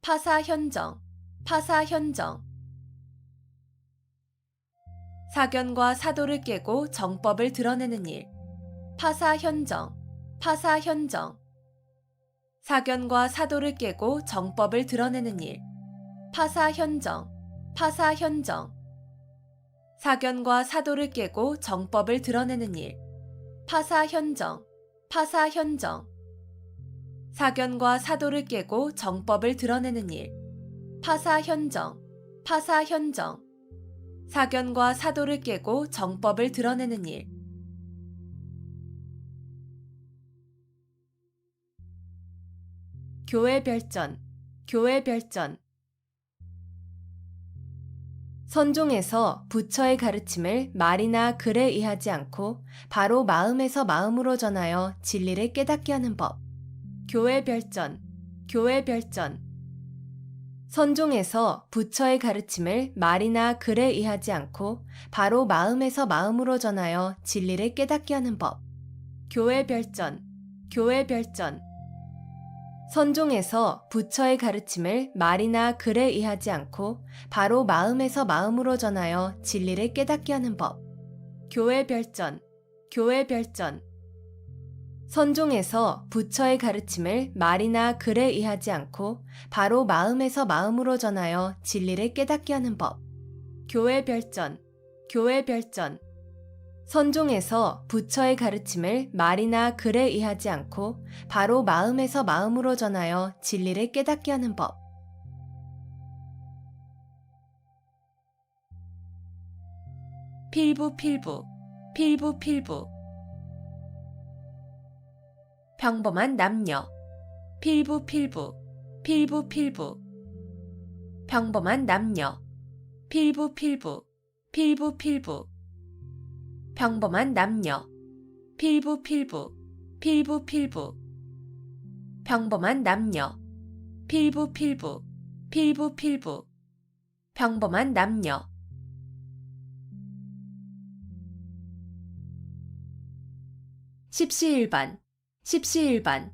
파사현정, 파사현정. 사견과 사도를 깨고 정법을 드러내는 일. 파사현정, 파사현정. 사견과 사도를 깨고 정법을 드러내는 일. 파사현정, 파사현정. 사견과 사도를 깨고 정법을 드러내는 일. 파사현정, 파사현정. 사견과 사도를 깨고 정법을 드러내는 일. 파사현정, 파사현정. 사견과 사도를 깨고 정법을 드러내는 일. 교회별전, 교회별전. 선종에서 부처의 가르침을 말이나 글에 의하지 않고 바로 마음에서 마음으로 전하여 진리를 깨닫게 하는 법. 교회별전, 교회별전. 선종에서 부처의 가르침을 말이나 글에 의하지 않고 바로 마음에서 마음으로 전하여 진리를 깨닫게 하는 법. 교회별전, 교회별전. 선종에서 부처의 가르침을 말이나 글에 의하지 않고 바로 마음에서 마음으로 전하여 진리를 깨닫게 하는 법. 교회별전, 교회별전. 선종에서 부처의 가르침을 말이나 글에 의하지 않고 바로 마음에서 마음으로 전하여 진리를 깨닫게 하는 법. 교회별전, 교회별전. 선종에서 부처의 가르침을 말이나 글에 의하지 않고 바로 마음에서 마음으로 전하여 진리를 깨닫게 하는 법. 필부필부, 필부필부. 평범한 남녀. 필부필부, 필부필부. 평범한 남녀. 필부필부, 필부필부. 평범한 남녀. 필부필부, 필부필부. 평범한 남녀. 필부필부, 필부필부. 평범한 남녀. 십시일반, 십시일반.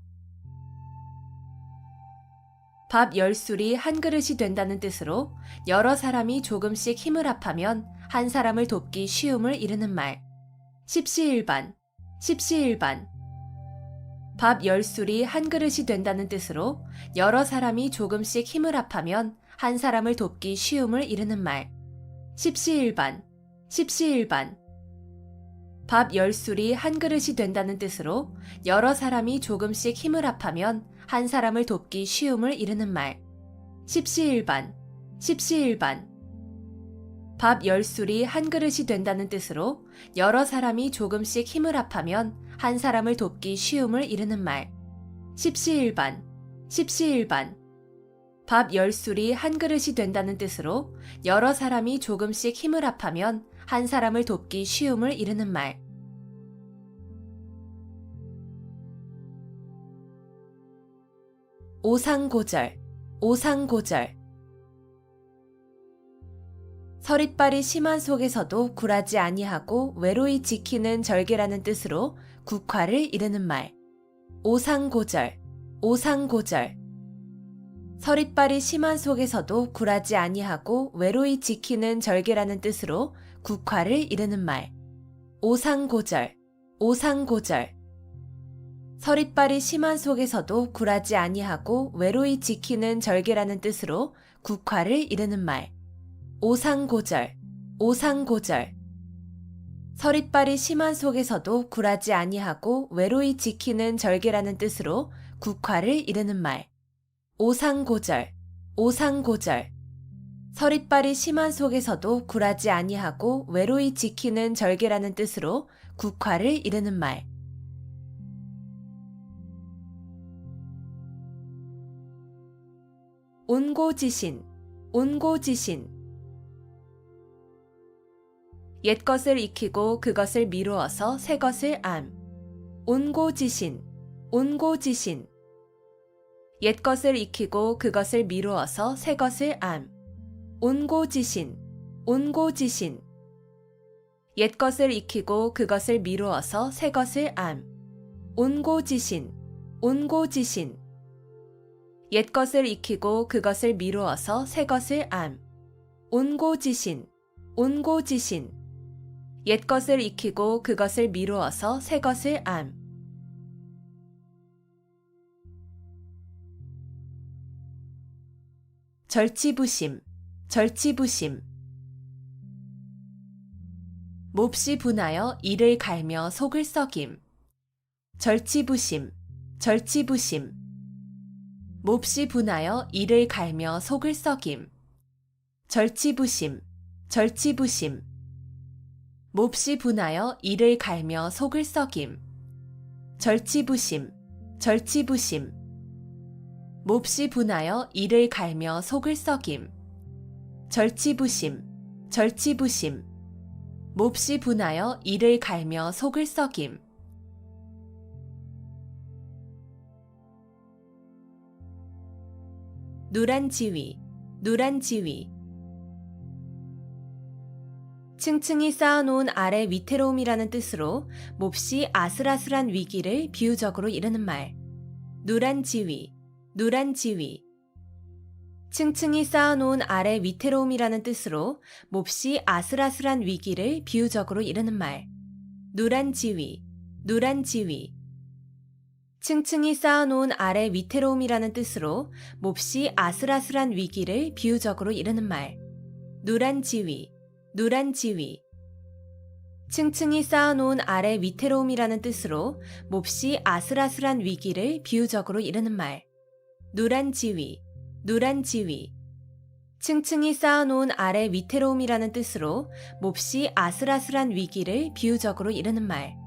밥 10술이 한 그릇이 된다는 뜻으로 여러 사람이 조금씩 힘을 합하면 한 사람을 돕기 쉬움을 이르는 말. 십시일반, 십시일반. 밥 10술이 한 그릇이 된다는 뜻으로 여러 사람이 조금씩 힘을 합하면 한 사람을 돕기 쉬움을 이르는 말. 십시일반, 십시일반. 밥 10술이 한 그릇이 된다는 뜻으로 여러 사람이 조금씩 힘을 합하면 한 사람을 돕기 쉬움을 이르는 말. 십시일반, 십시일반. 밥 10술이 한 그릇이 된다는 뜻으로 여러 사람이 조금씩 힘을 합하면 한 사람을 돕기 쉬움을 이르는 말. 십시일반, 십시일반. 밥 10술이 한 그릇이 된다는 뜻으로 여러 사람이 조금씩 힘을 합하면 한 사람을 돕기 쉬움을 이르는 말. 오상고절, 오상고절. 서릿발이 심한 속에서도 굴하지 아니하고 외로이 지키는 절개라는 뜻으로 국화를 이르는 말. 오상고절, 오상고절. 서릿발이 심한 속에서도 굴하지 아니하고 외로이 지키는 절개라는 뜻으로 국화를 이르는 말. 오상고절, 오상고절. 서릿발이 심한 속에서도 굴하지 아니하고 외로이 지키는 절개라는 뜻으로 국화를 이르는 말. 오상고절, 오상고절. 서릿발이 심한 속에서도 굴하지 아니하고 외로이 지키는 절개라는 뜻으로 국화를 이르는 말. 오상고절, 오상고절. 서릿발이 심한 속에서도 굴하지 아니하고 외로이 지키는 절개라는 뜻으로 국화를 이르는 말. 온고지신, 온고지신. 옛것을 익히고 그것을 미루어서 새것을 암. 온고지신, 온고지신. 옛것을 익히고 그것을 미루어서 새것을 암. 온고지신, 온고지신. 옛것을 익히고 그것을 미루어서 새것을 암. 온고지신, 온고지신. 옛것을 익히고 그것을 미루어서 새것을 암. 온고지신, 온고지신. 옛것을 익히고 그것을 미루어서 새것을 암. 절치부심, 절치부심. 몹시 분하여 이를 갈며 속을 썩임. 절치부심, 절치부심. 몹시 분하여 이를 갈며 속을 썩임. 절치부심, 절치부심. 몹시 분하여 이를 갈며 속을 썩임. 절치부심, 절치부심. 몹시 분하여 이를 갈며 속을 썩임. 절치부심, 절치부심. 몹시 분하여 이를 갈며 속을 썩임. 누란지위, 누란지위. 층층이 쌓아놓은 아래 위태로움이라는 뜻으로 몹시 아슬아슬한 위기를 비유적으로 이르는 말. 누란지위, 누란지위. 층층이 쌓아놓은 아래 위태로움이라는 뜻으로 몹시 아슬아슬한 위기를 비유적으로 이르는 말. 누란지위, 누란지위. 층층이 쌓아놓은 아래 위태로움이라는 뜻으로 몹시 아슬아슬한 위기를 비유적으로 이르는 말. 누란지위, 누란지위. 층층이 쌓아놓은 아래 위태로움이라는 뜻으로 몹시 아슬아슬한 위기를 비유적으로 이르는 말. 누란지위, 누란지위. 층층이 쌓아놓은 아래 위태로움이라는 뜻으로 몹시 아슬아슬한 위기를 비유적으로 이르는 말.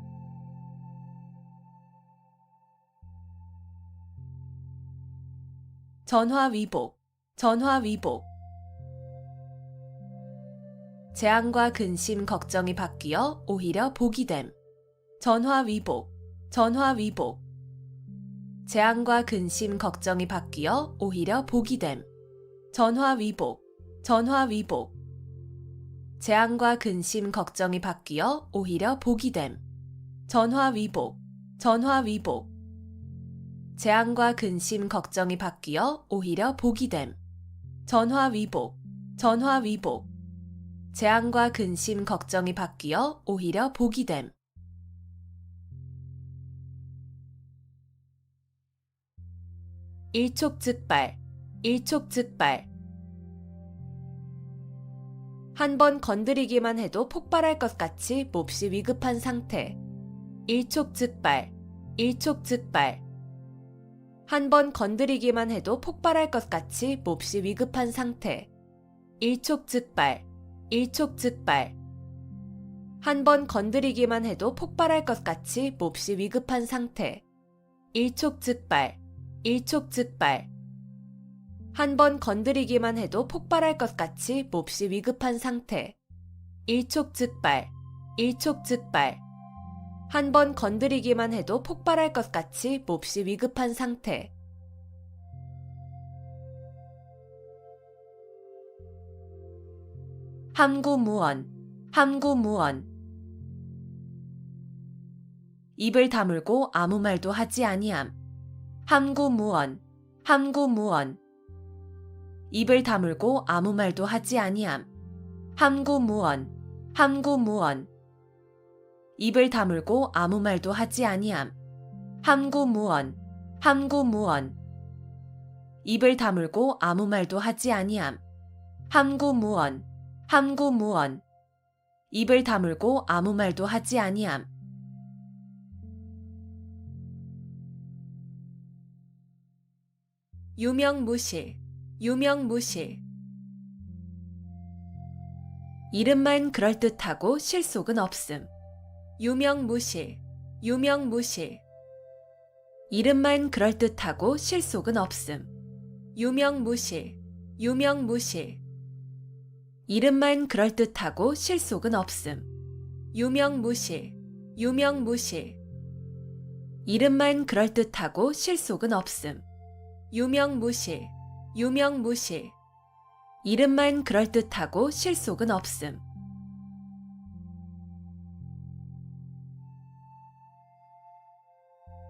전화위복, 전화위복. 재앙과 근심, 걱정이 바뀌어 오히려 복이 됨. 전화위복, 전화위복. 재앙과 근심, 걱정이 바뀌어 오히려 복이 됨. 전화위복, 전화위복. 재앙과 근심, 걱정이 바뀌어 오히려 복이 됨. 전화위복, 전화위복. 재앙과 근심, 걱정이 바뀌어 오히려 복이 됨. 전화위복, 전화위복. 재앙과 근심, 걱정이 바뀌어 오히려 복이 됨. 일촉즉발, 일촉즉발. 한 번 건드리기만 해도 폭발할 것 같이 몹시 위급한 상태. 일촉즉발, 일촉즉발. 한 번 건드리기만 해도 폭발할 것 같이 몹시 위급한 상태. 일촉즉발, 일촉즉발. 한 번 건드리기만 해도 폭발할 것 같이 몹시 위급한 상태. 일촉즉발, 일촉즉발. 한 번 건드리기만 해도 폭발할 것 같이 몹시 위급한 상태. 일촉즉발, 일촉즉발. 한 번 건드리기만 해도 폭발할 것 같이 몹시 위급한 상태. 함구무언, 함구무언. 입을 다물고 아무 말도 하지 아니함. 함구무언, 함구무언. 입을 다물고 아무 말도 하지 아니함. 함구무언, 함구무언. 입을 다물고 아무 말도 하지 아니함. 함구무언, 함구무언. 입을 다물고 아무 말도 하지 아니함. 함구무언, 함구무언. 입을 다물고 아무 말도 하지 아니함. 유명무실, 유명무실. 이름만 그럴듯하고 실속은 없음. 유명무실, 유명무실. 이름만 그럴듯하고 실속은 없음. 유명무실, 유명무실. 이름만 그럴듯하고 실속은 없음. 유명무실, 유명무실. 이름만 그럴듯하고 실속은 없음. 유명무실, 유명무실. 이름만 그럴듯하고 실속은 없음.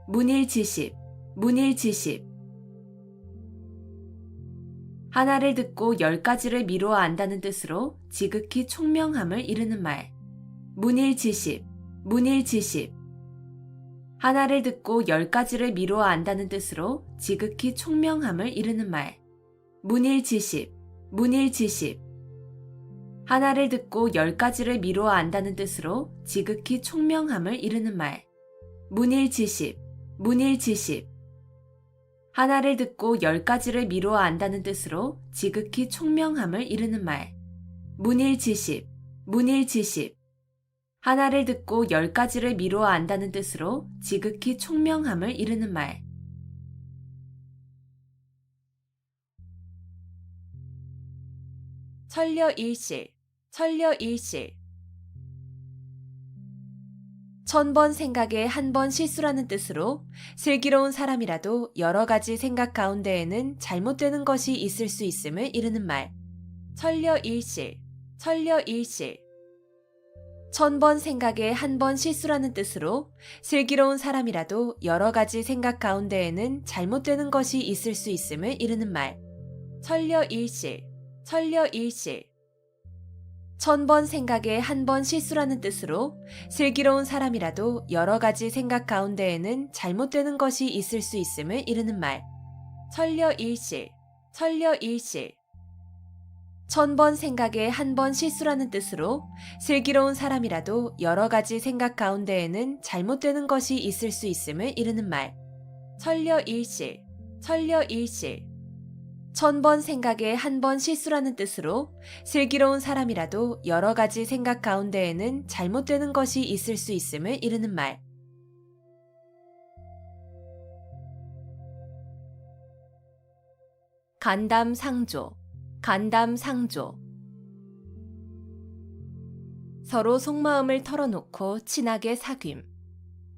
문일지십, 문일지십. 하나를 듣고 10가지를 미루어 안다는 뜻으로 지극히 총명함을 이르는 말. 문일지십, 문일지십. 하나를 듣고 10가지를 미루어 안다는 뜻으로 지극히 총명함을 이르는 말. 문일지십, 문일지십. 하나를 듣고 10가지를 미루어 안다는 뜻으로 지극히 총명함을 이르는 말. 문일지십, 문일지십. 하나를 듣고 10가지를 미루어 안다는 뜻으로 지극히 총명함을 이르는 말. 문일지십, 문일지십. 하나를 듣고 10가지를 미루어 안다는 뜻으로 지극히 총명함을 이르는 말. 천려일실, 천려일실. 1000번 생각에 한 번 실수라는 뜻으로 슬기로운 사람이라도 여러 가지 생각 가운데에는 잘못되는 것이 있을 수 있음을 이르는 말. 천려일실, 천려일실. 1000번 생각에 한 번 실수라는 뜻으로 슬기로운 사람이라도 여러 가지 생각 가운데에는 잘못되는 것이 있을 수 있음을 이르는 말. 천려일실, 천려일실. 1000번 생각에 한 번 실수라는 뜻으로 슬기로운 사람이라도 여러 가지 생각 가운데에는 잘못되는 것이 있을 수 있음을 이르는 말. 천려일실, 천려일실. 1000번 생각에 한 번 실수라는 뜻으로 슬기로운 사람이라도 여러 가지 생각 가운데에는 잘못되는 것이 있을 수 있음을 이르는 말. 천려일실, 천려일실. 1000번 생각에 한 번 실수라는 뜻으로 슬기로운 사람이라도 여러 가지 생각 가운데에는 잘못되는 것이 있을 수 있음을 이르는 말. 간담상조, 간담상조. 서로 속마음을 털어놓고 친하게 사귐.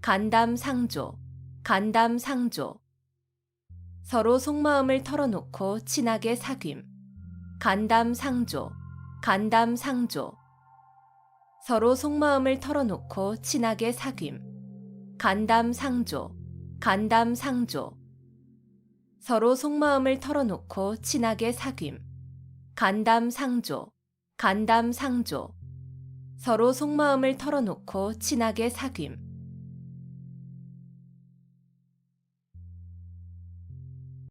간담상조, 간담상조. 서로 속마음을 털어놓고 친하게 사귐. 간담상조, 간담상조. 서로 속마음을 털어놓고 친하게 사귐. 간담상조, 간담상조. 서로 속마음을 털어놓고 친하게 사귐. 간담상조, 간담상조. 서로 속마음을 털어놓고 친하게 사귐.